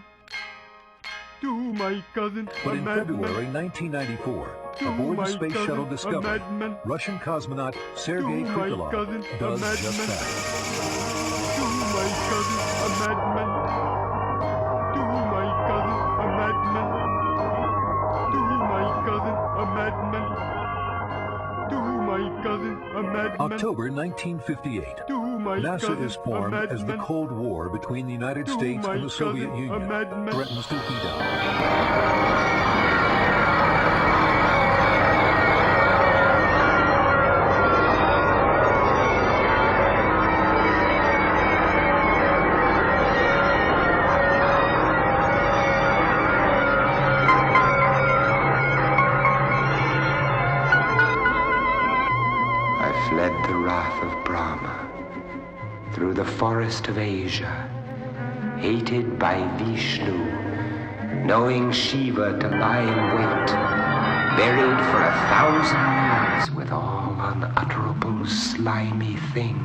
G: To my cousin,
O: But
G: a
O: in
G: madman.
O: February 1994, aboard the Space Shuttle Discovery, Russian cosmonaut Sergei Krikalev does just that.
G: To my cousin, a madman. To my cousin, a madman. To my cousin, a madman. To my cousin, a madman.
O: October 1958.
G: To my
O: NASA
G: cousin,
O: is formed
G: a
O: as the
G: madman.
O: Cold War between the United
G: To
O: States
G: my
O: and the Soviet
G: cousin, a
O: Union
G: madman.
O: threatens to heat up.
P: I fled the wrath of Brahma through the forest of Asia, hated by Vishnu, knowing Shiva to lie in wait, buried for 1,000 years with all unutterable slimy things.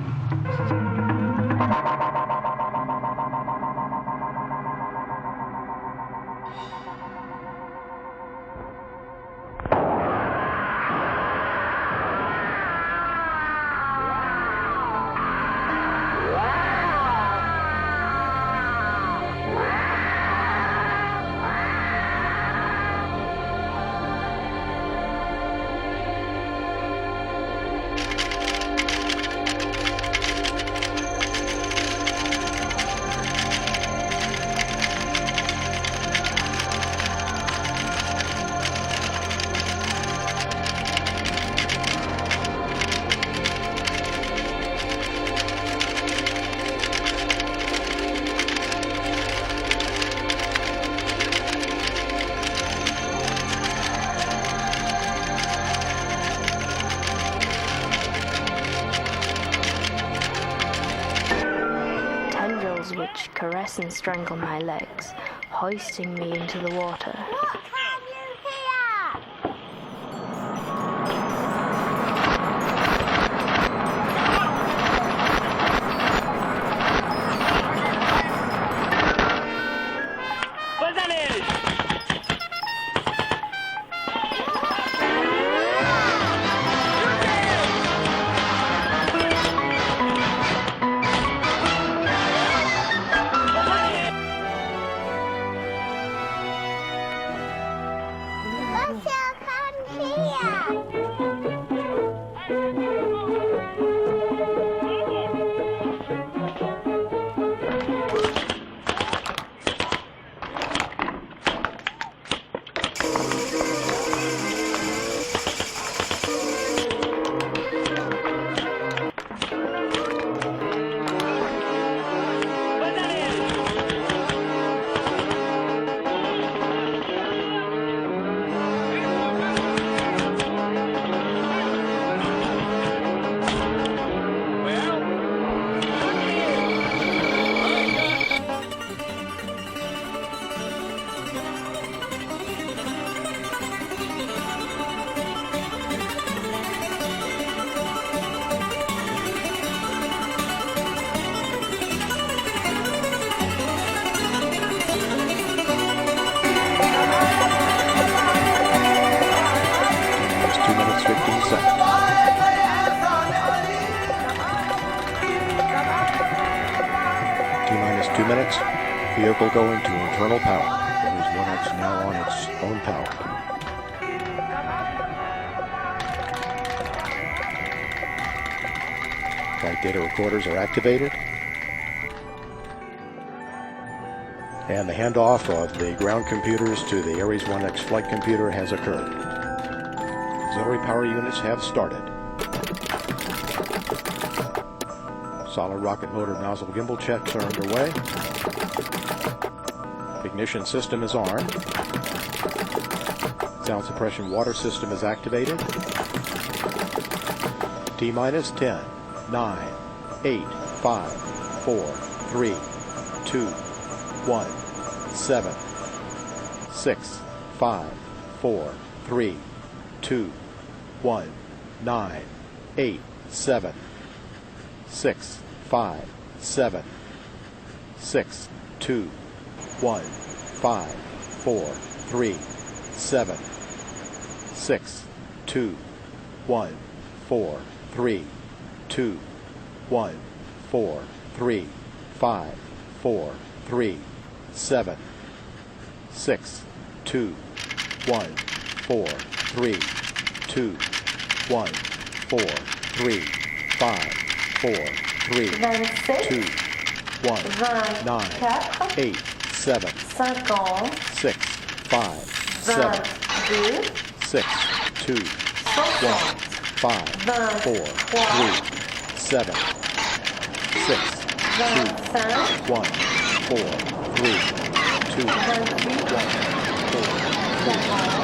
N: Which caress and strangle my legs, hoisting me into the water.
Q: Vehicle going to internal power. Aries 1X now on its own power. Flight data recorders are activated. And the handoff of the ground computers to the Aries 1X flight computer has occurred. Auxiliary power units have started. Solid rocket motor nozzle gimbal checks are underway. Ignition system is on. Sound suppression water system is activated. T-minus 10, 9, 8, 5, 4, 3, 2, 1, 7, 6, 5, 4, 3, 2, 1, 9, 8, 7, 6, 5, 7, 6, 2, 1, 5, 4, 3, 7, 6, 2, 1, 4, 3, 2, 1, 4, 3, 5, 4, 3, 7, 6, 2, 1, 4, 3, 2, 1, 4, 3, 5, 4, 3, 2, 1, 9, 8, 7, 6, 5, 7, 6, 2, 1, 5, 4, 3, 7, 6, 2, 1, 4, 3, 2, 1, 4, 3, 5.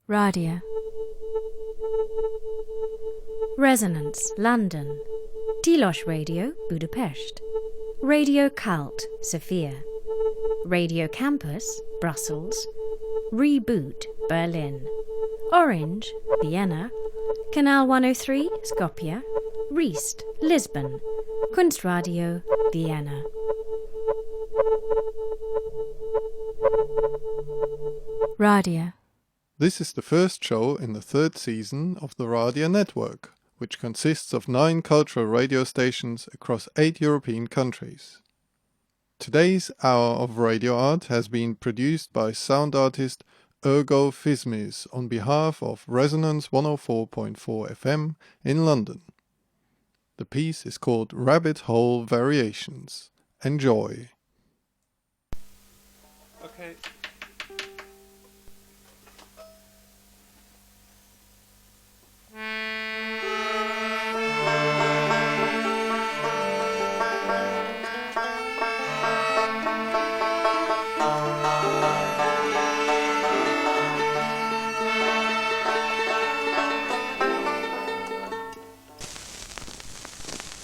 R: Radia. Resonance, London. Tilos Radio, Budapest. Radio Cult, Sofia. Radio Campus, Brussels. Reboot, Berlin. Orange, Vienna. Canal 103, Skopje. Riest, Lisbon. Kunstradio, Vienna. Radia.
S: This is the first show in the third season of the Radia Network, which consists of 9 cultural radio stations across 8 European countries. Today's hour of radio art has been produced by sound artist Ergo Phizmiz on behalf of Resonance 104.4 FM in London. The piece is called Rabbit Hole Variations. Enjoy.
E: Okay.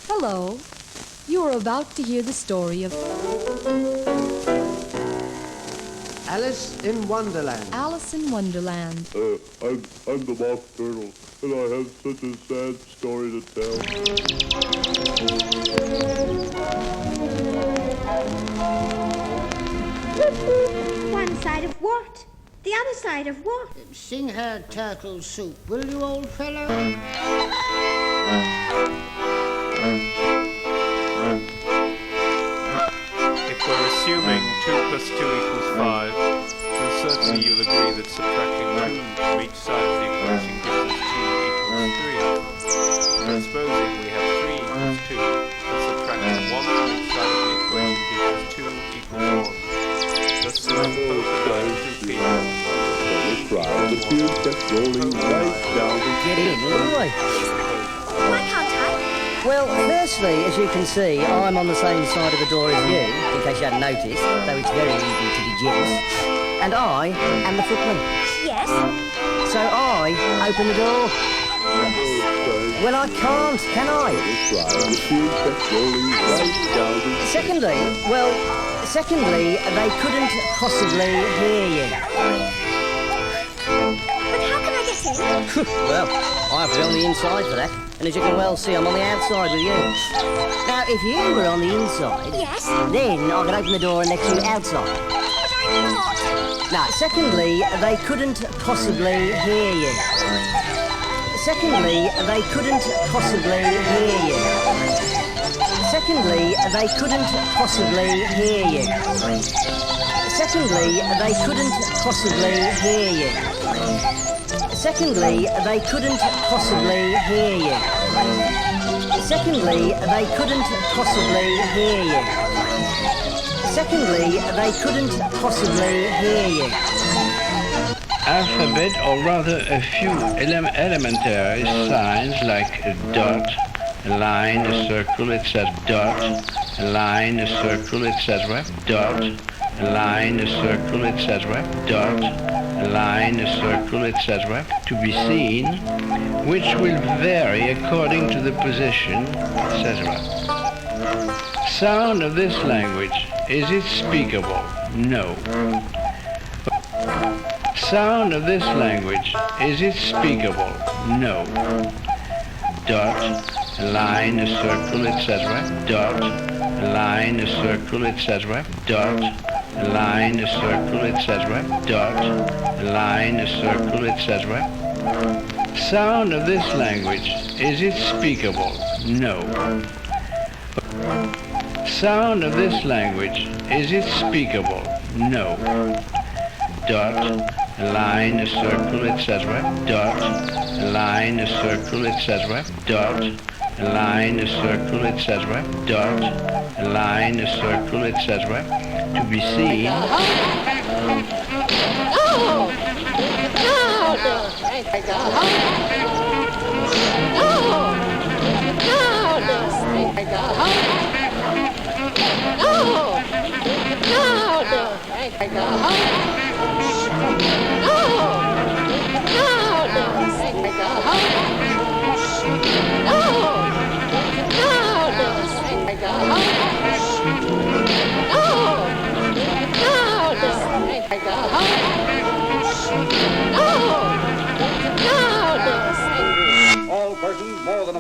T: Hello. You are about to hear the story of
U: Alice in Wonderland.
T: Alice in Wonderland.
G: I'm the mock turtle, and I have such a sad story to tell.
V: One side of what? The other side of what?
W: Sing her turtle soup, will you, old fellow?
E: If we're assuming 2 plus 2 equals 5, then certainly you'll agree that subtracting 2 from each side of the equation gives us 2 equals 3. But supposing we have 3 equals 2, then subtracting 1 from each side of the equation gives us 2 equals 1. Thus the polka dot is repeated.
G: The tears kept rolling right down the
I: Get in, boy.
V: Why can't I?
I: Well, firstly, as you can see, I'm on the same side of the door as you, in case you hadn't noticed, though it's very easy to deduce. And I am the footman.
V: Yes.
I: So I open the door. Well, I can't, can I?
G: The tears kept rolling right down the
I: Secondly, they couldn't possibly hear you.
V: But how can I get in?
I: Well, I have to be on the inside for that. And as you can well see, I'm on the outside with you. Now, if you were on the inside,
V: yes,
I: then I could open the door and let you outside.
V: But I'm not.
I: Now, secondly, they couldn't possibly hear you. Secondly, they couldn't possibly hear you. Secondly, they couldn't possibly hear you. Secondly, they couldn't possibly hear you. Secondly, they couldn't possibly hear you. Secondly, they couldn't possibly hear you. Secondly, they couldn't possibly hear you.
X: Alphabet, or rather a few elementary signs like a dot, a line, a circle, etc. Dot, a line, a circle, etc. Dot, a line, a circle, etc. Dot, a line, a circle, etc. to be seen, which will vary according to the position, etc. Sound of this language, is it speakable? No. Sound of this language, is it speakable? No. Dot, a line, a circle, etc. Dot, a line, a circle, etc. Dot, a line, a circle, etc. Dot, a line, a circle, etc. Sound of this language, is it speakable? No. Sound of this language, is it speakable? No. Dot, a line, a circle, etc. Dot, a line, a circle, etc. Dot, a line, a circle, etc. Dot, a line, a circle, etc. to be seen.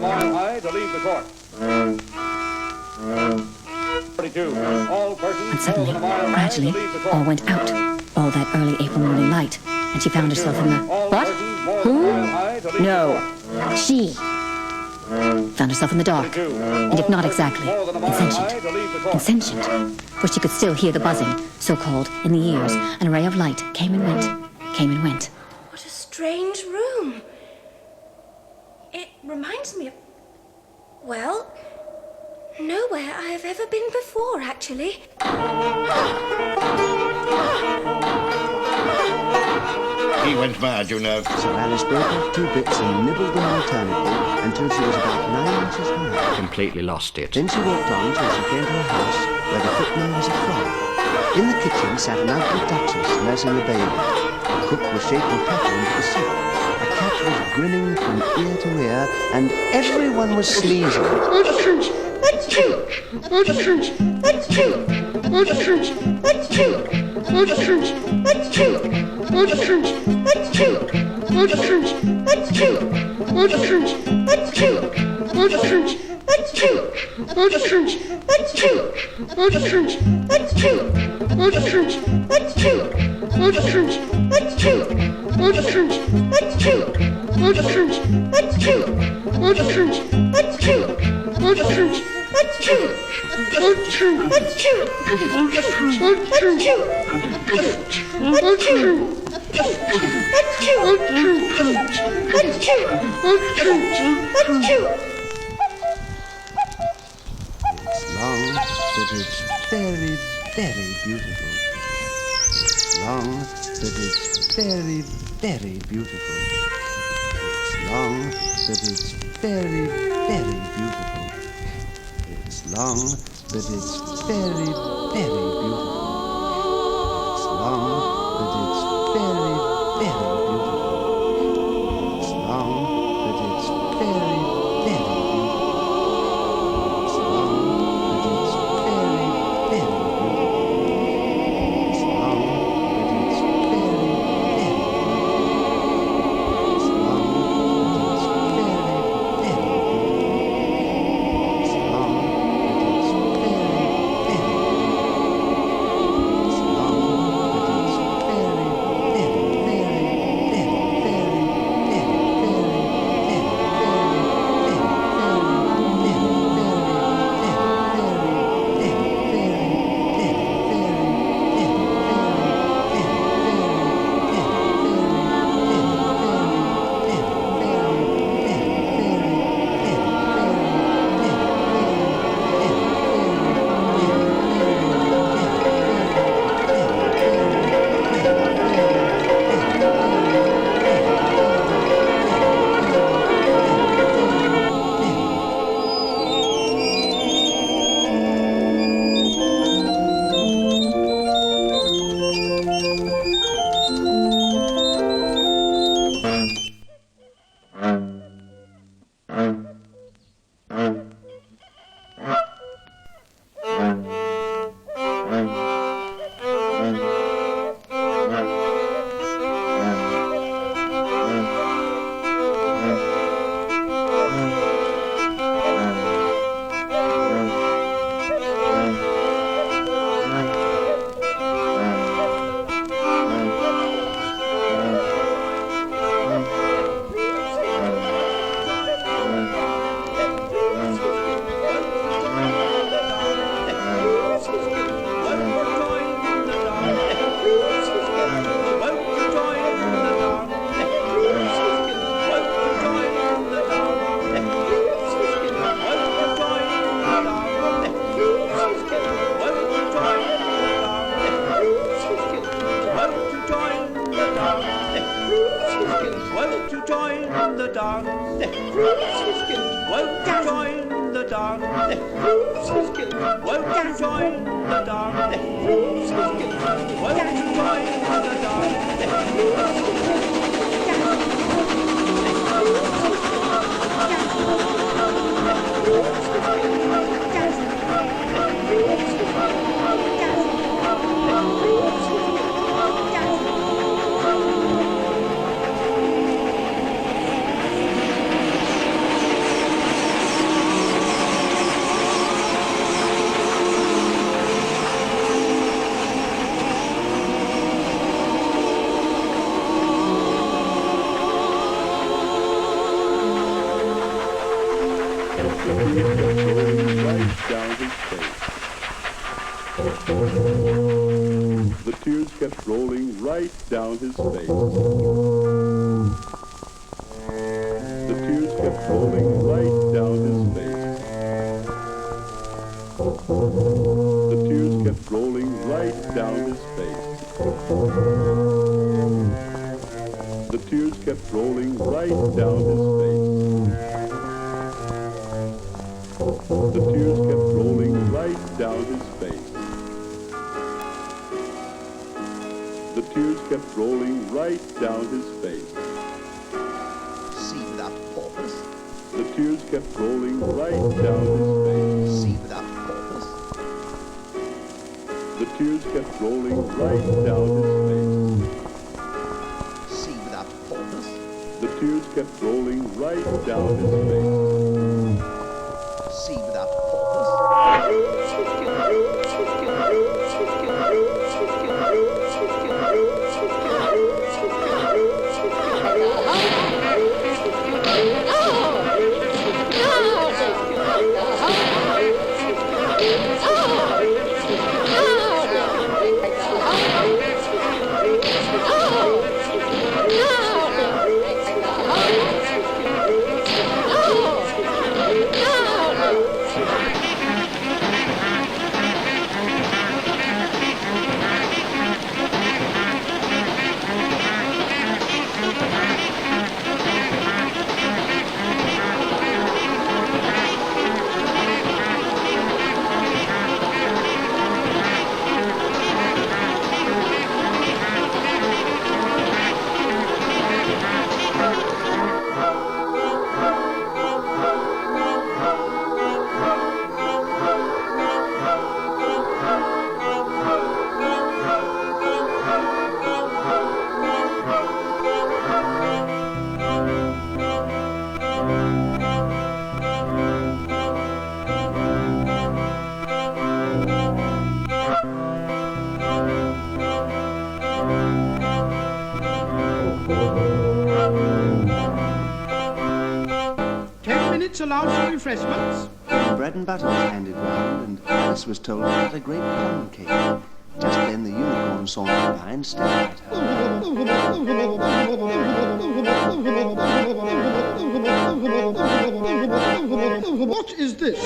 A: mile high to leave the court. 42. All persons
B: And suddenly, gradually, all went out. All that early April morning light. And she found herself in the... What? Who? No. She. Found herself in the dark. And if not exactly, insentient. Insentient. For she could still hear the buzzing, so-called, in the ears. An array of light came and went. Came and went.
D: What a strange room. It reminds me of... well... nowhere I have ever been before, actually.
F: He went mad, you know.
Y: So Alice broke off 2 bits and nibbled them alternately until she was about 9 inches high.
F: Completely lost it.
Y: Then she walked on till she came to a house where the footman was a frog. In the kitchen sat an ugly duchess nursing the baby. The cook was shaking pepper into the soup. A cat was grinning from ear to ear, and everyone was sneezing. It's long, but it's very, very beautiful. It's long, but it's very, very beautiful. It's long, but it's very, very beautiful. It's long, but it's very, very beautiful. It's long, but it's very, very beautiful. It's long, but it's very, very beautiful. It's long, but it's very, very beautiful. It's long, but it's very, very beautiful. It's long, but it's very, very beautiful. It's long, but it's very, very beautiful. It's long, but it's very, very,
G: The tears kept rolling right down his face. The tears kept rolling right down his face. The tears kept rolling right down his face. The tears kept rolling right down his face. The tears kept rolling right down his face. The tears kept rolling right down his face.
Y: See without purpose.
G: The tears kept rolling right down his face.
Y: See without purpose.
G: The tears kept rolling right down his face.
Y: See without purpose.
G: The tears kept rolling right down his face.
Y: See without purpose.
U: Allow some refreshments.
Y: Bread and butter was handed round, and Alice was told to cut a great plum cake. Just then the unicorn sauntered by and stared at her.
U: What is this?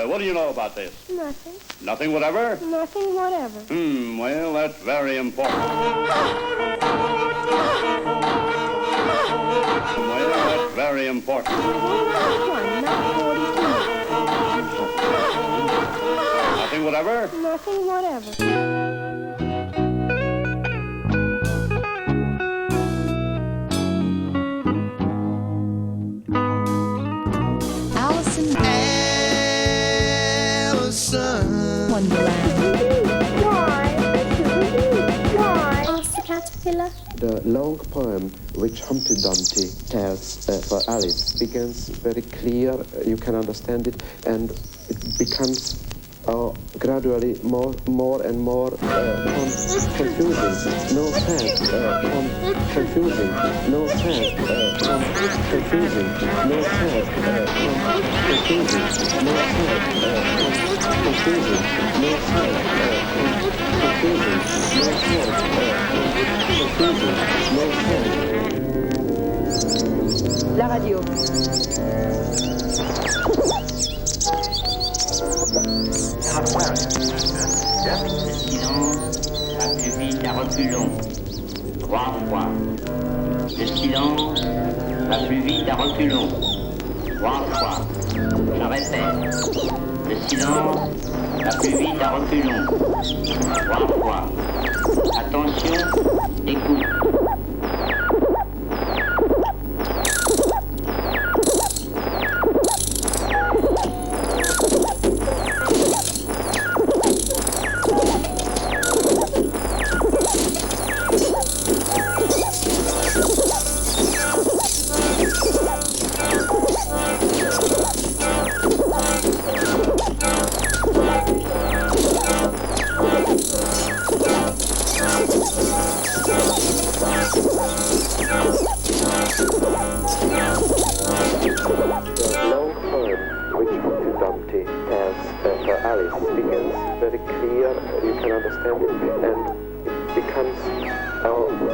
A: What do you know about this?
D: Nothing.
A: Nothing whatever?
D: Nothing whatever.
A: Well, that's very important. Well, that's very important. Nothing whatever?
D: Nothing whatever.
H: The long poem which Humpty Dumpty tells for Alice begins very clear, you can understand it, and it becomes gradually more and more confusing. No sad, confusing. No sad, confusing. No sad, confusing. No sad, confusing. No sad, confusing. No sad, confusing. No sad.
J: La radio.
C: 3 fois. Le silence va plus vite à reculons. 3 fois. Je répète. Le silence va plus vite à reculons. 3 fois. Attention, écoute.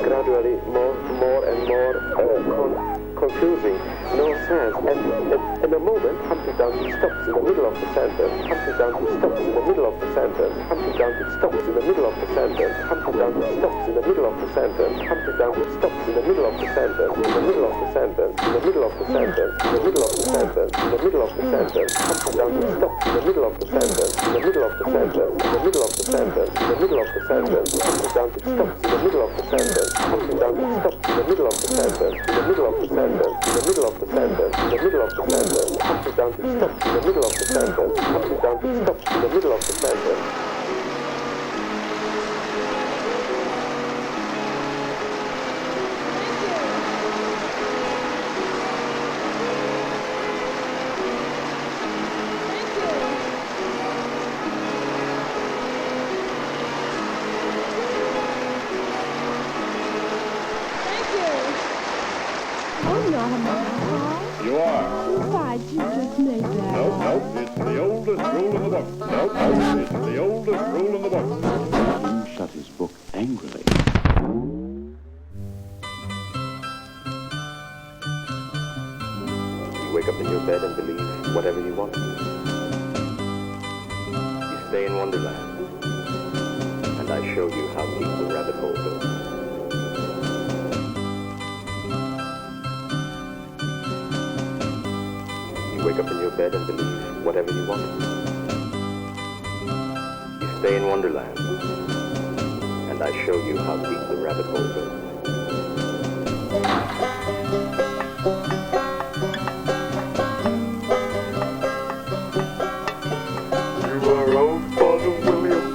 H: Gradually more and more confusing, no sense. And in a moment, Humpty Dumpty stops in the middle of the sentence. Humpty Dumpty stops in the middle of the sentence. Humpty Dumpty stops in the middle of the sentence. Humpty Dumpty stops in the middle of the sentence. Humpty Dumpty stops in the middle of the sentence. In the middle of the sentence. In the middle of the sentence. In the middle of the sentence. In the middle of the sentence. Humpty Dumpty stops in the middle of the sentence. In the middle of the sentence. In the middle of the sentence. In the middle of the sentence. Humpty Dumpty stops in the middle of the sentence. Humpty Dumpty stops in the middle of the sentence. In the middle of the sentence. In the middle of the sentence. In the middle of the sentence. Humpty Dumpty stops in the middle of the sentence. Humpty Dumpty stops in the middle of the sentence.
A: You are.
T: Why did you just make that?
A: Nope, it's the oldest rule in the book. Nope, it's the oldest rule in the book.
J: Jim shut his book angrily.
H: You wake up in your bed and believe whatever you want. You stay in Wonderland, and I show you how deep the rabbit hole goes. You wake up in your bed and believe whatever you want. You stay in Wonderland, and I show you how deep the rabbit hole goes.
G: You are old Father William.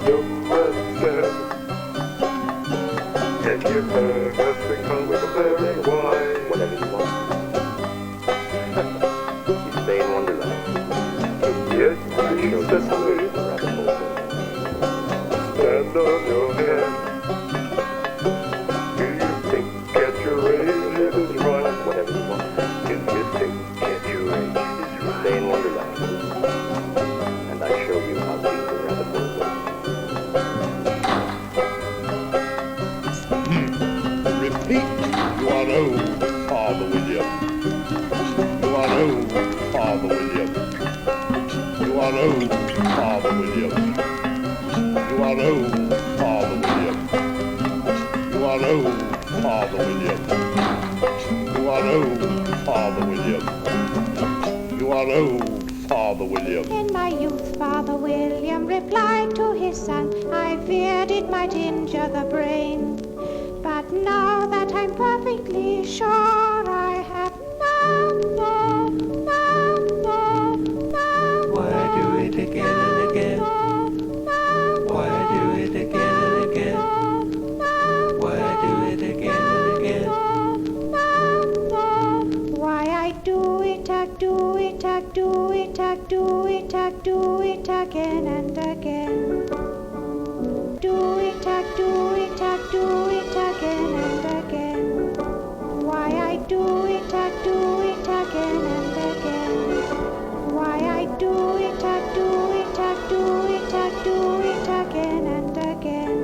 G: Young man said, and your hair has become very white.
H: Whatever you want. You stay in Wonderland.
G: Yes,
H: I show you how deep the rabbit hole goes.
G: Stand on your head. Do you think at your age it is right?
H: Whatever you want.
G: Do you think at your age it is right?
H: Stay in Wonderland, and I show you how deep the rabbit hole goes.
A: Repeat. You are old, Father William. You are old, Father William. You are old, Father William. You are old, Father William. You are old, Father William. You are old, Father William. You are old, Father William.
V: In my youth, Father William replied to his son, I feared it might injure the brain. But now that I'm perfectly sure I have none.
K: Why do it again and again? Why do it again and again? Why do it again and again?
V: Why I do it, I do it, I do it, I do it, I do it again and again. Do it, I do it, I do it again and again. Why I do it, I do it again and again. Why I do it, I do it, I do it, I do it again and again.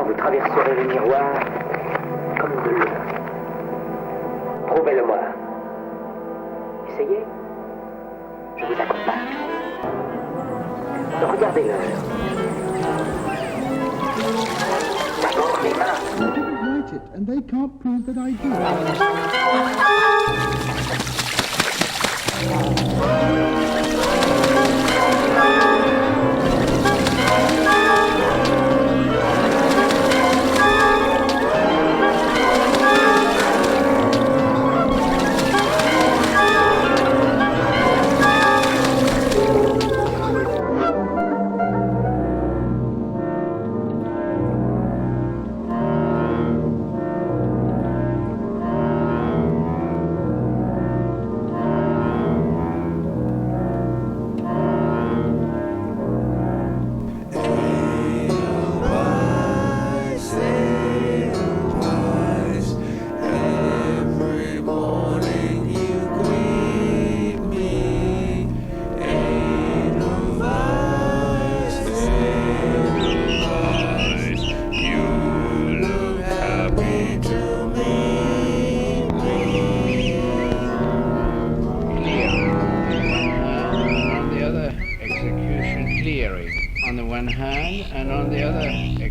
C: moment, vous traverserez le miroir comme de l'eau. Prouvez-le-moi. Essayez. Je vous accompagne. Regardez l'heure. D'abord les mains.
U: I didn't write it, and they can't prove that I did.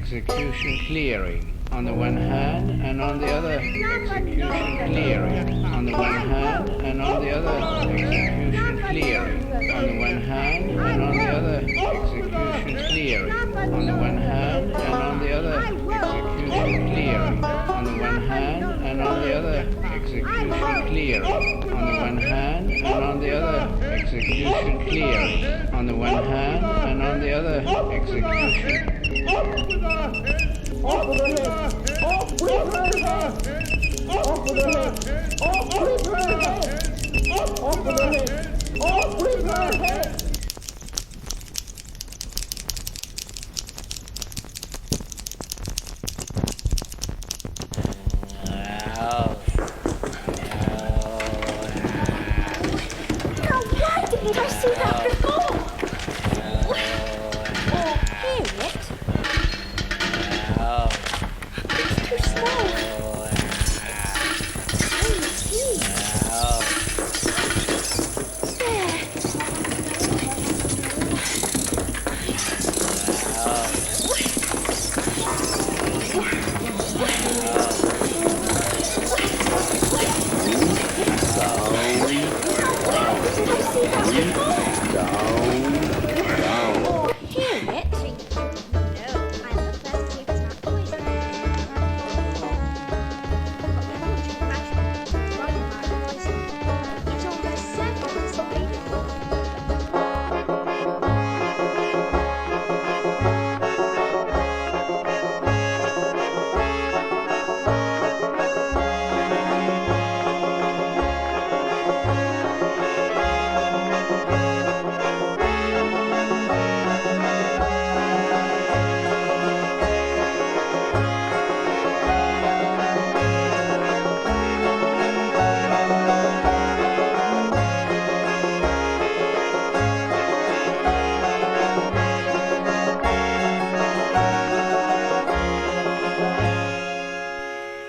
X: execution clearing on the one hand, and on the other execution clearing on the one hand, and on the other execution clearing on the one hand, and on the other execution clearing on the one hand, and on the other execution clearing on the one hand, and on the other execution clearing on the one hand, and on the other execution clearing on the one hand, and on the other execution.
G: Off with her head! Off with her head! Off with her head! Off with her head! Off with her head! Off with her head! Off with her head!
D: Now, why didn't I see that before? Hear it? It's too slow. Only keys. There.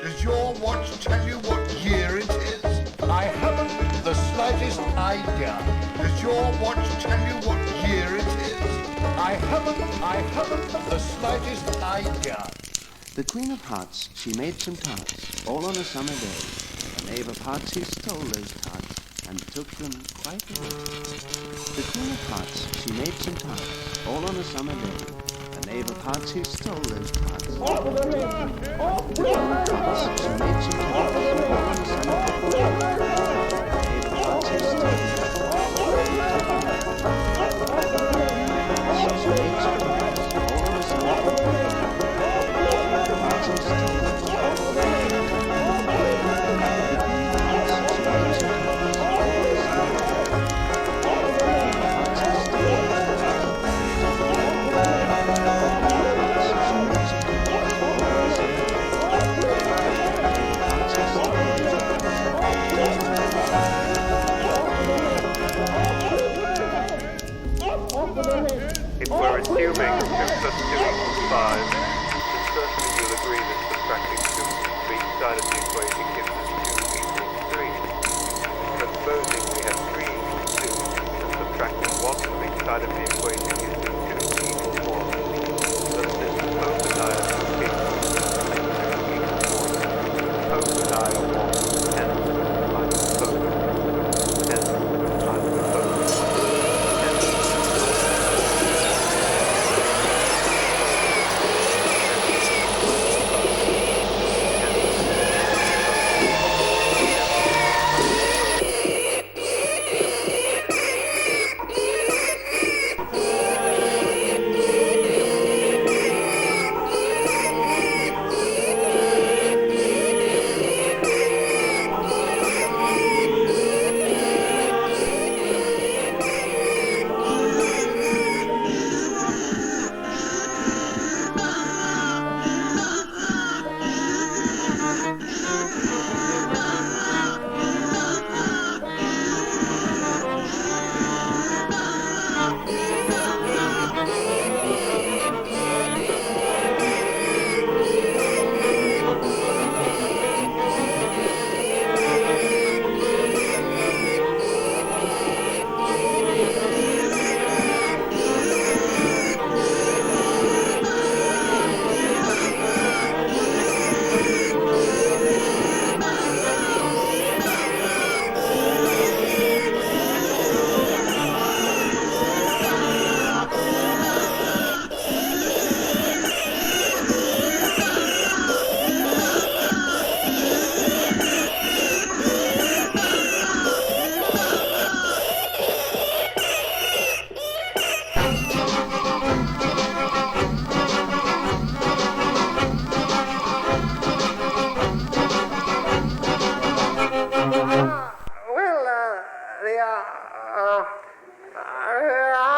F: Does your watch tell you what year it is? I haven't the slightest idea. Does your watch tell you what year it is? I haven't the slightest idea.
Y: The Queen of Hearts, she made some tarts, all on a summer day. The Knave of Hearts, he stole those tarts, and took them quite away. The Queen of Hearts, she made some tarts, all on a summer day. The Knave of Hearts, he stole those tarts.
G: Off with her head! Off with her head!
Y: She made some tarts, all on a summer day. The Knave of Hearts, he stole those tarts. She made some tarts, all on a summer day.
L: If we're assuming 2 + 2 = 5, then certainly Subtracting 2 from each side of the equation gives us 2 equals 3. Supposing we have 3 equals 2, and subtracting 1 from each side of the equation gives us 2 equals 1. Thus since both and I are 2 equals, and 2 equals 1, both and I are 1, hence I'm both. Hence I'm both.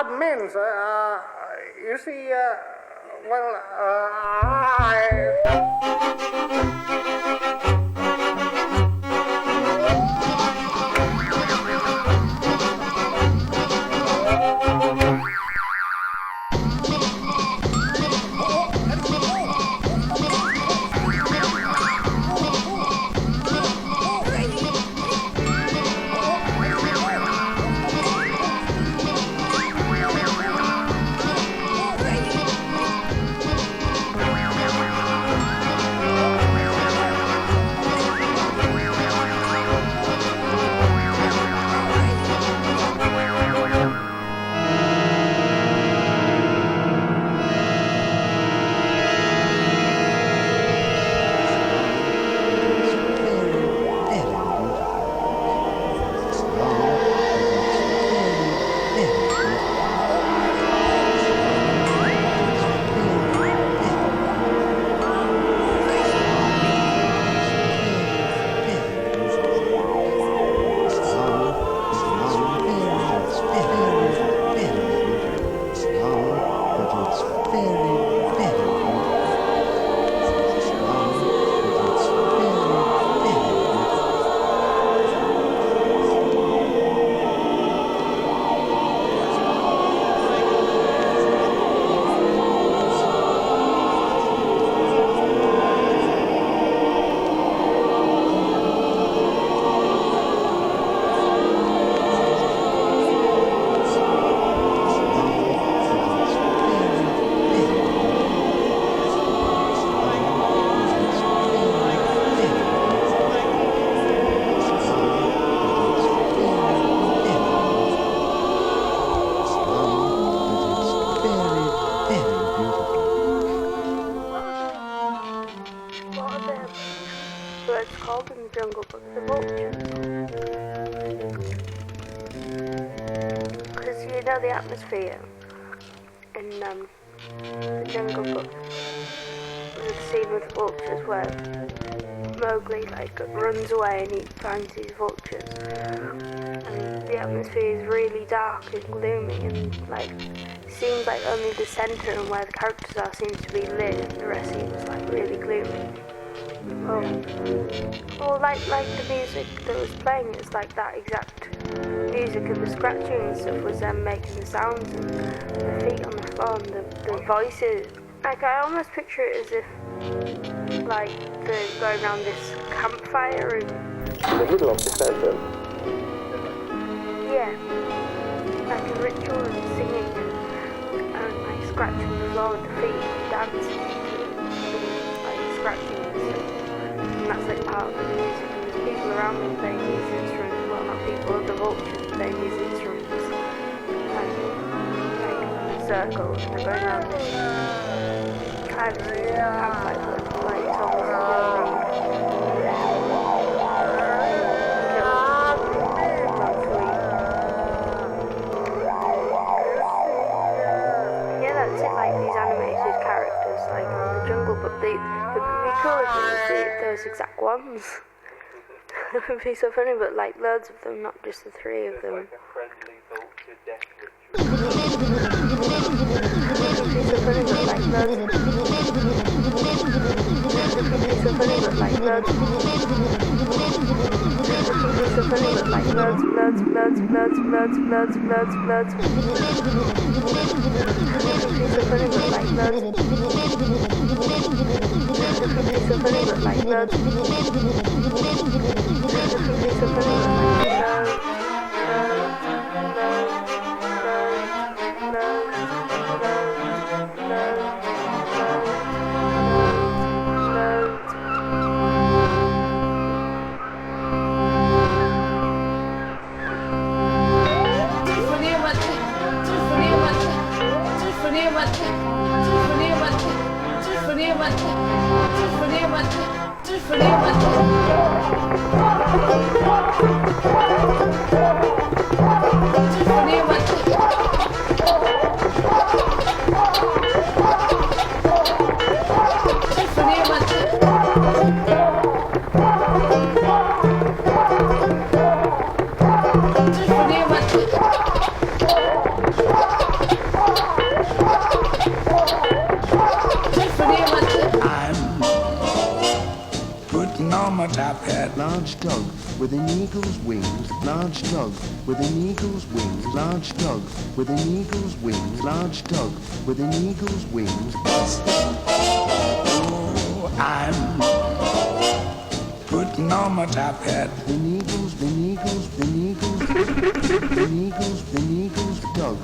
M: admins, you see, well,
D: the atmosphere in the Jungle Book. There's a scene with vultures where Mowgli runs away and he finds these vultures, and the atmosphere is really dark and gloomy, and seems like only the centre and where the characters are seems to be lit, and the rest seems really gloomy. Or like the music that was playing, it's like that exact music of the scratching and stuff was them making the sounds, and the feet on the floor and the voices. I almost picture it as if like the going around this campfire and
H: in the middle of the center.
D: yeah, like a ritual and singing and like scratching the floor with the feet, dancing, like scratching and stuff. And that's like part of the music. And there's people around me playing these instruments. Well, not people, the vultures playing these instruments. Like a circle, and they're going around this kind of campfire, but like it's almost a whole road. Yeah, that's it, like these animated characters, like on the Jungle Book. It would be cool if it was those exact ones. It would be so funny, but like loads of them, not just the three of them. It would be so funny, but like loads. It would be so funny, but like loads. It would be so funny, but like loads. It would be so funny, but like loads. It would be so funny, but like loads. It would be so funny, but like
Y: large dog with an eagle's wings, large dog with an eagle's wings, large dog with an eagle's wings, large dog with an eagle's wings.
N: Oh, I'm putting on my top hat.
Y: The eagle's dog.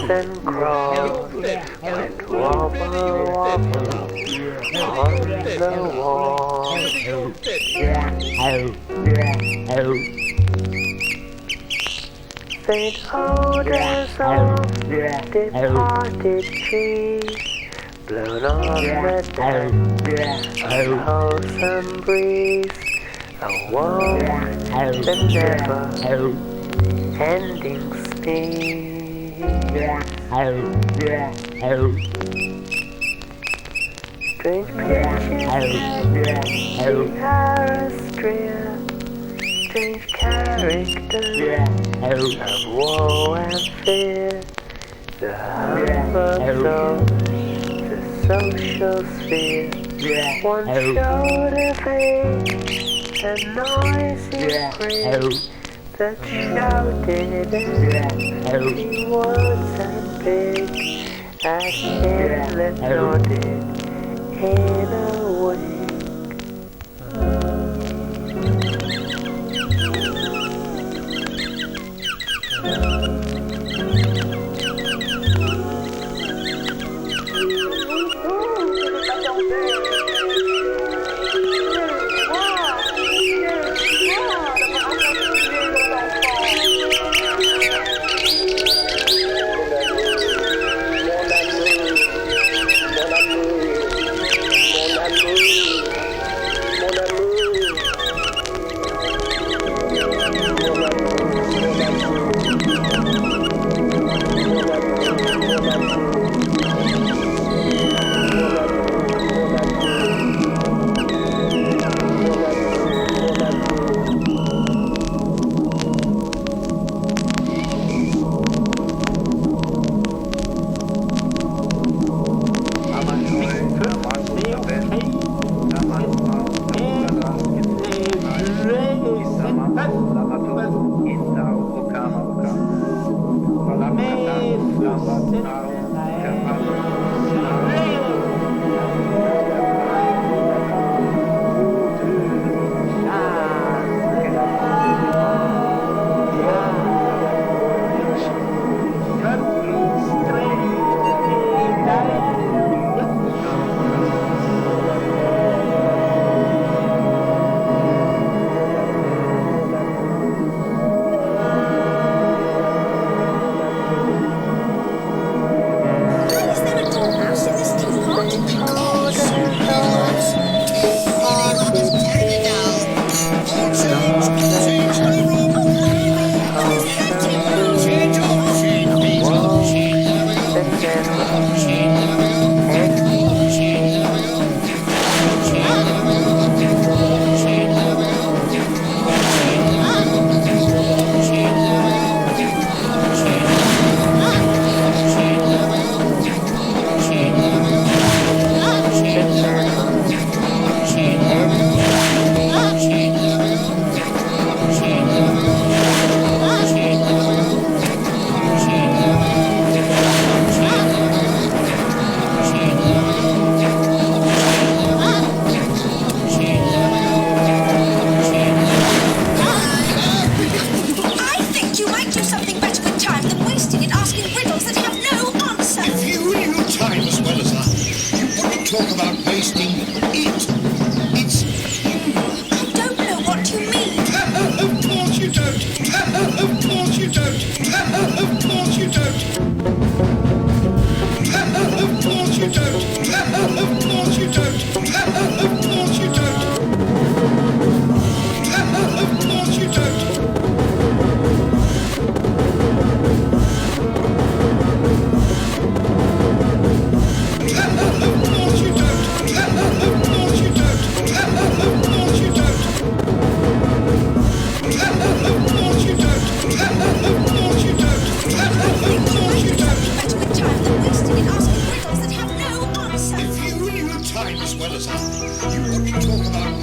H: And crawl and wobble wobble on the wall. Faint odors of departed trees blown on the deck, a wholesome breeze, a warm and never ending sneeze. Strange pictures, Aristria, strange characters of woe and fear, the humbug of the social sphere. One showed a face, a noisy grin that shouted empty words and big, a kid that nodded in a wink. Mon amour,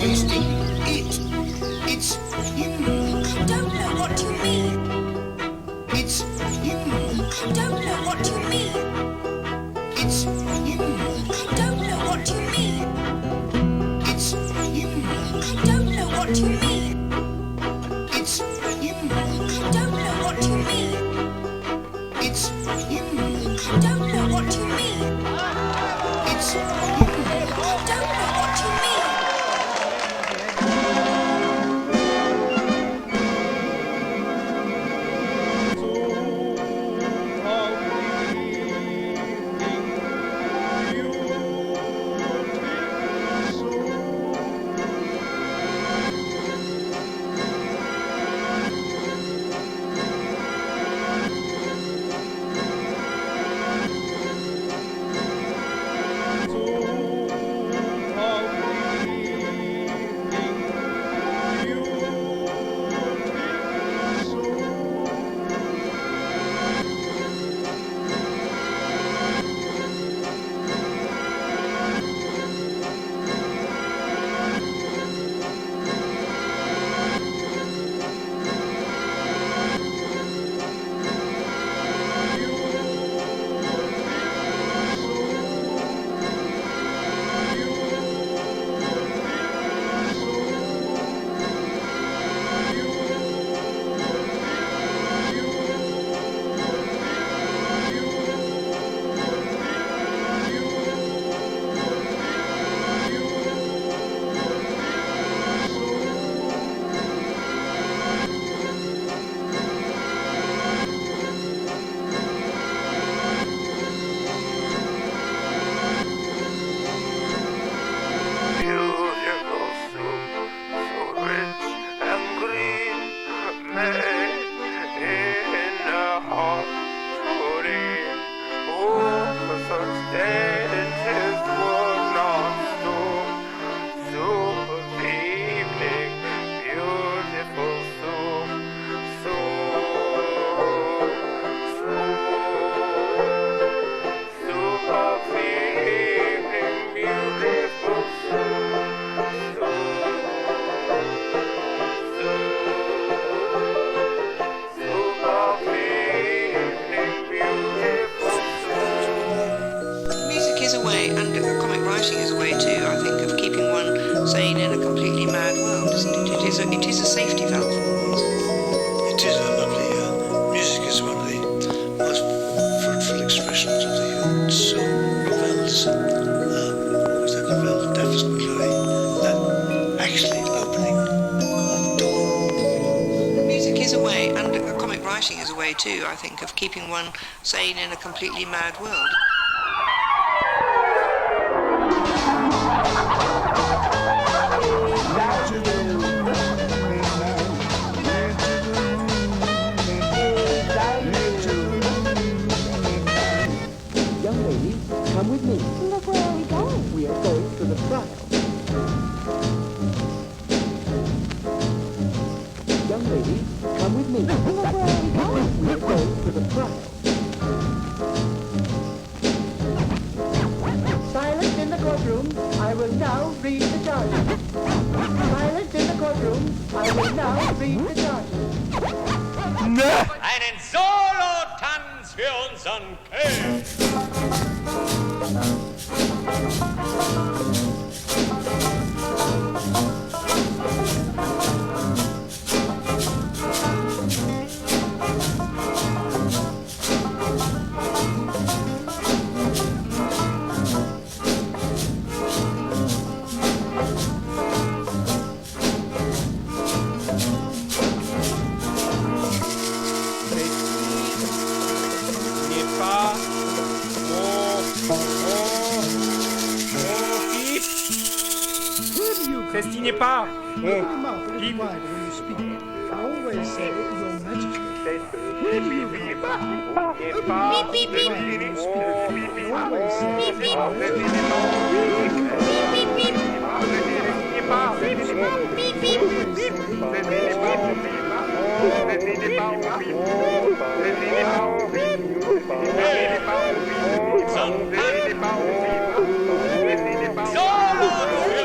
O: instinct. It's you.
P: I don't know what you mean.
O: It's you.
P: I don't know what you mean.
O: It's you.
P: I don't know what you mean.
O: It's you.
P: I don't know what you mean.
O: It's you.
P: I don't know what you mean.
O: It's you.
P: I don't know what you mean.
O: It's you.
P: I don't know what you mean.
Q: It is a safety valve.
R: It is a lovely, music is one of the most fruitful expressions of the human soul. Ravel's, was that Ravel definitely that actually opening of dawn.
Q: Music is a way, and comic writing is a way too, I think, of keeping one sane in a completely mad world.
Y: Come with me.
V: Look, where are we going?
Y: We are going to the trial. Young lady, come with me.
V: Look, where are we going?
Y: We are going to the trial. Silence in the courtroom. I will now read the charges. Silence in the courtroom. I will now read the charges.
S: Einen Solo-Tanz für unseren König.
Z: S'estignez pas.
U: Keep your mouth a little wider when you speak. I always say, Your Majesty. Who do you beep, beep, beep. I always say, beep, beep, beep, beep.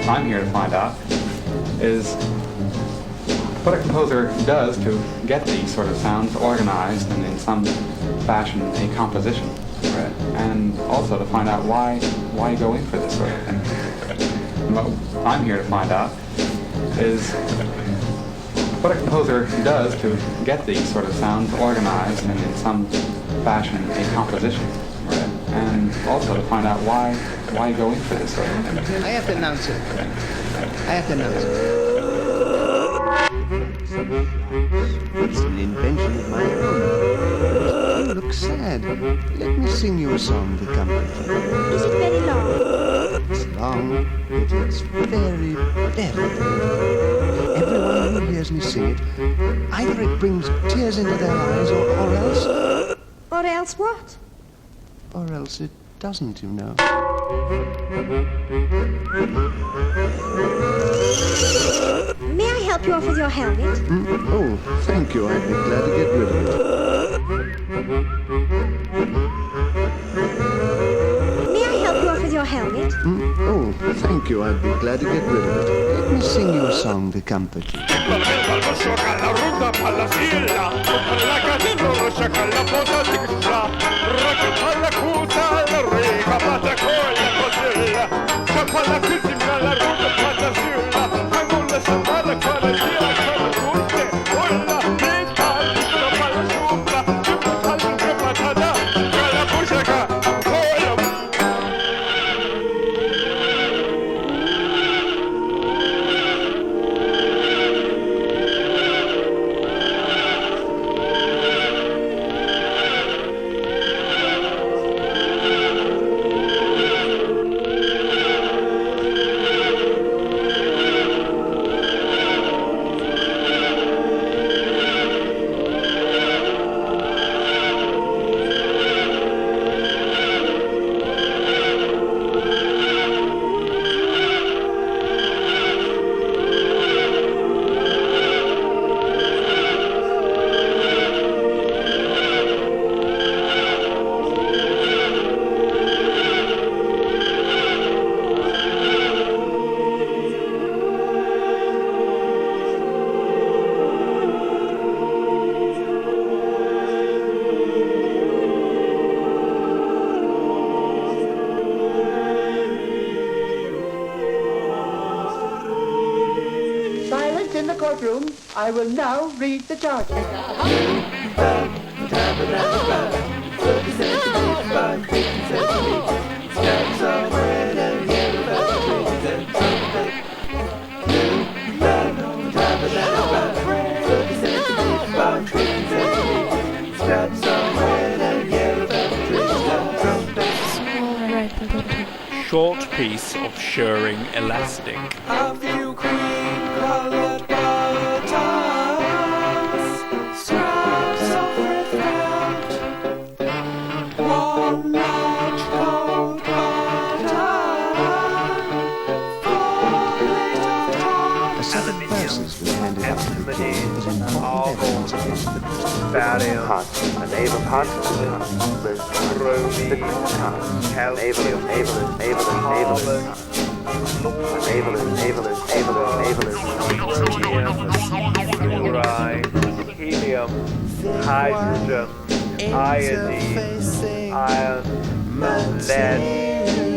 B: I'm here to find out is what a composer does to get these sort of sounds organized and in some fashion a composition. Right. And also to find out why go in for this sort of thing. And what I'm here to find out is what a composer does to get these sort of sounds organized and in some fashion a composition. Right. And also to find out why go in for this sort of thing.
Y: I have to announce it. It's an invention of my own. You look sad. Let me sing you a song to comfort you.
D: Is it very long?
Y: wrong, but it's very, very good. Everyone who hears me sing it, either it brings tears into their eyes or else...
V: Or else what?
Y: Or else it doesn't, you know.
V: May I help you off with your helmet?
Y: Oh, thank you. I'd be glad to get rid of it.
V: May I help you off with your helmet?
Y: Oh, thank you. I'd be glad to get rid of it. Let me sing you a song to comfort you.
U: I will now read the charge.
E: Short piece of shirring elastic.
H: Enable part, the
L: helium, hydrogen, iodine, iron,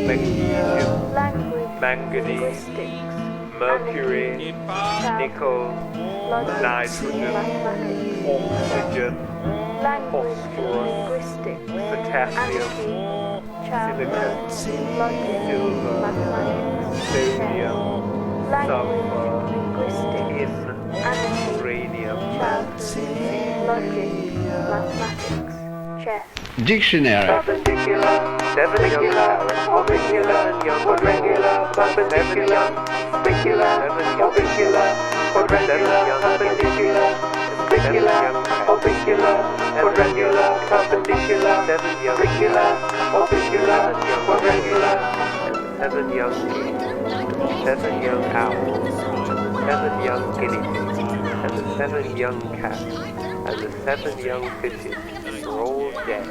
L: lead, magnesium, manganese, mercury, nickel, nitrogen, oxygen, phosphorus, potassium, silicon, silver, sodium, sulfur, tin, uranium.
X: Dictionary.
L: Perpendicular, orbicular, quadrangular, perpendicular, spicular, orbicular, quadrangular, perpendicular, spicular, orbicular, quadrangular, perpendicular, spicular, orbicular, quadrangular. 7 young geese, 7 young owls, 7 young guinea pigs, and the 7 young cats, and the 7 young fishes were all dead.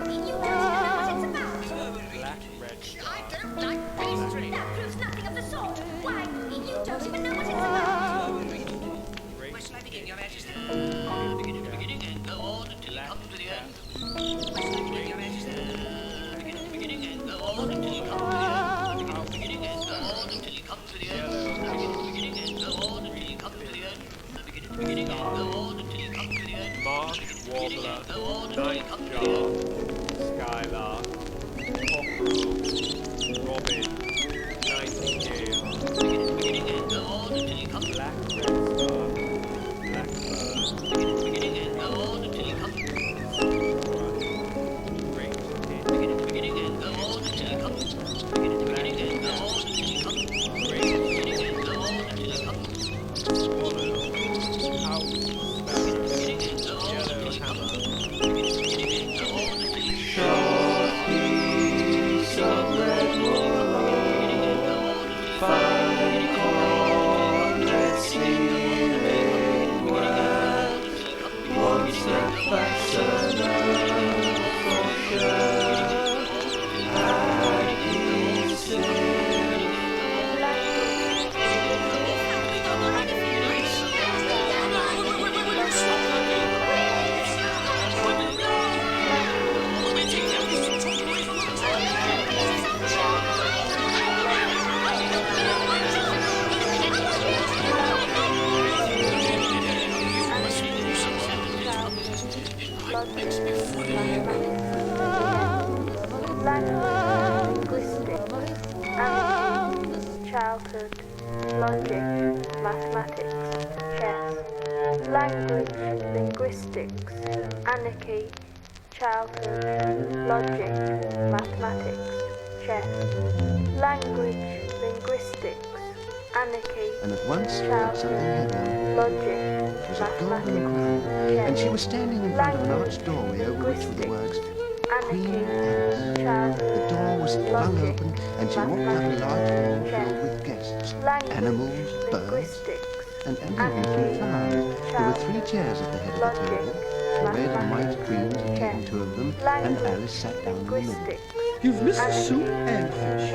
E: Marsh, warbler, nightjar,
D: childhood, logic, mathematics, chess, language, linguistics, anarchy, childhood, logic, mathematics, chess, language, linguistics, anarchy,
Y: And at once she felt something heavy on her.
D: logic,
Y: It was a golden
D: mathematics,
Y: crown,
D: chess,
Y: and she was standing in front of an arched doorway over which were the words, Queen Alice. The door was flung open, and she walked out a large hall filled with guests, animals, birds, and even some flowers. There were 3 chairs at the head of the table. The red and white queens had taken 2 of them, and Alice sat down in the middle.
U: You've missed the soup and fish.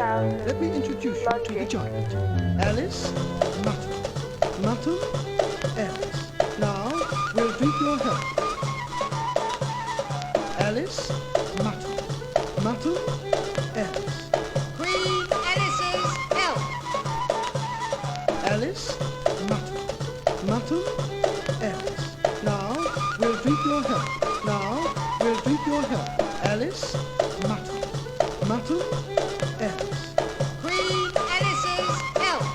U: Let me introduce you to the giant. Alice, Mutton. Mutton, Alice. Now, we'll drink your health. Alice, Mutton. Mutton, Alice.
O: Queen Alice's health.
U: Alice, Mutton. Mutton, Alice. Now, we'll drink your health. Now, we'll drink your health. Alice, Mutton. Mutton, Alice.
O: Queen Alice's health.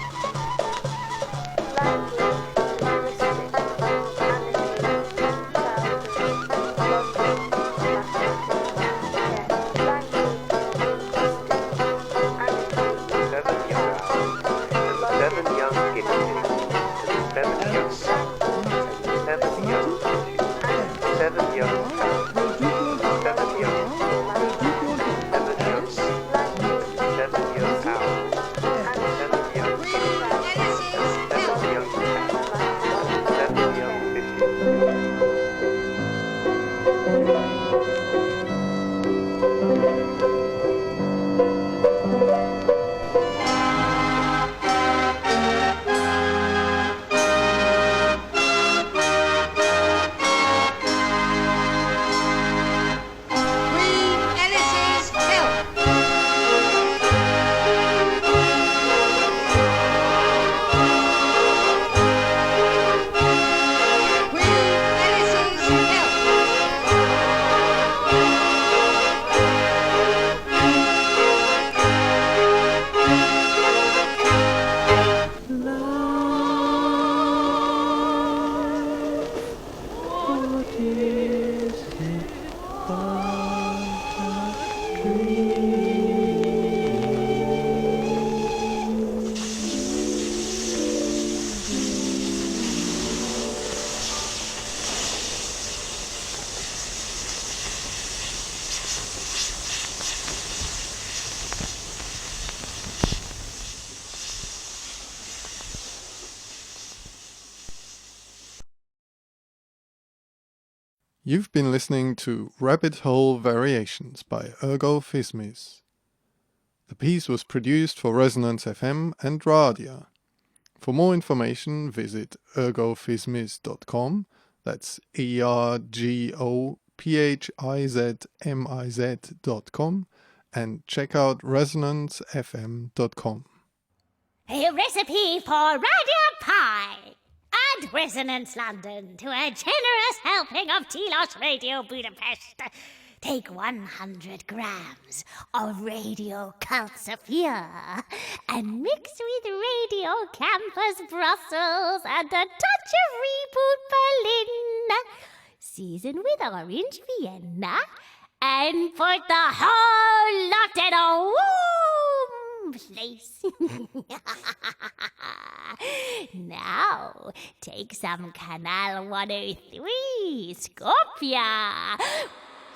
A: You've been listening to Rabbit Hole Variations by Ergo Phizmiz. The piece was produced for Resonance FM and Radia. For more information, visit ergophizmiz.com, that's ERGOPHIZMIZ.com, and check out resonancefm.com.
I: A recipe for radio pie! Add Resonance London to a generous helping of Telos Radio Budapest. Take 100 grams of Radio Calcifia and mix with Radio Campus Brussels and a touch of Reboot Berlin. Season with Orange Vienna and put the whole lot in a warm place. Now, take some Canal 103, Skopje.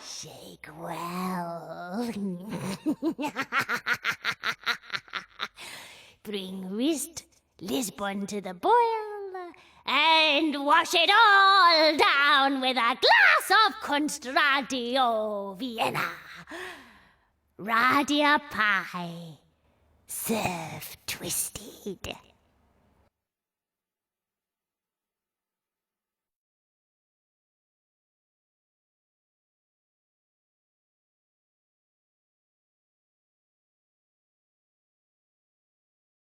I: Shake well. Bring wrist Lisbon to the boil and wash it all down with a glass of Kunstradio Vienna. Radia pie. Serve twisted.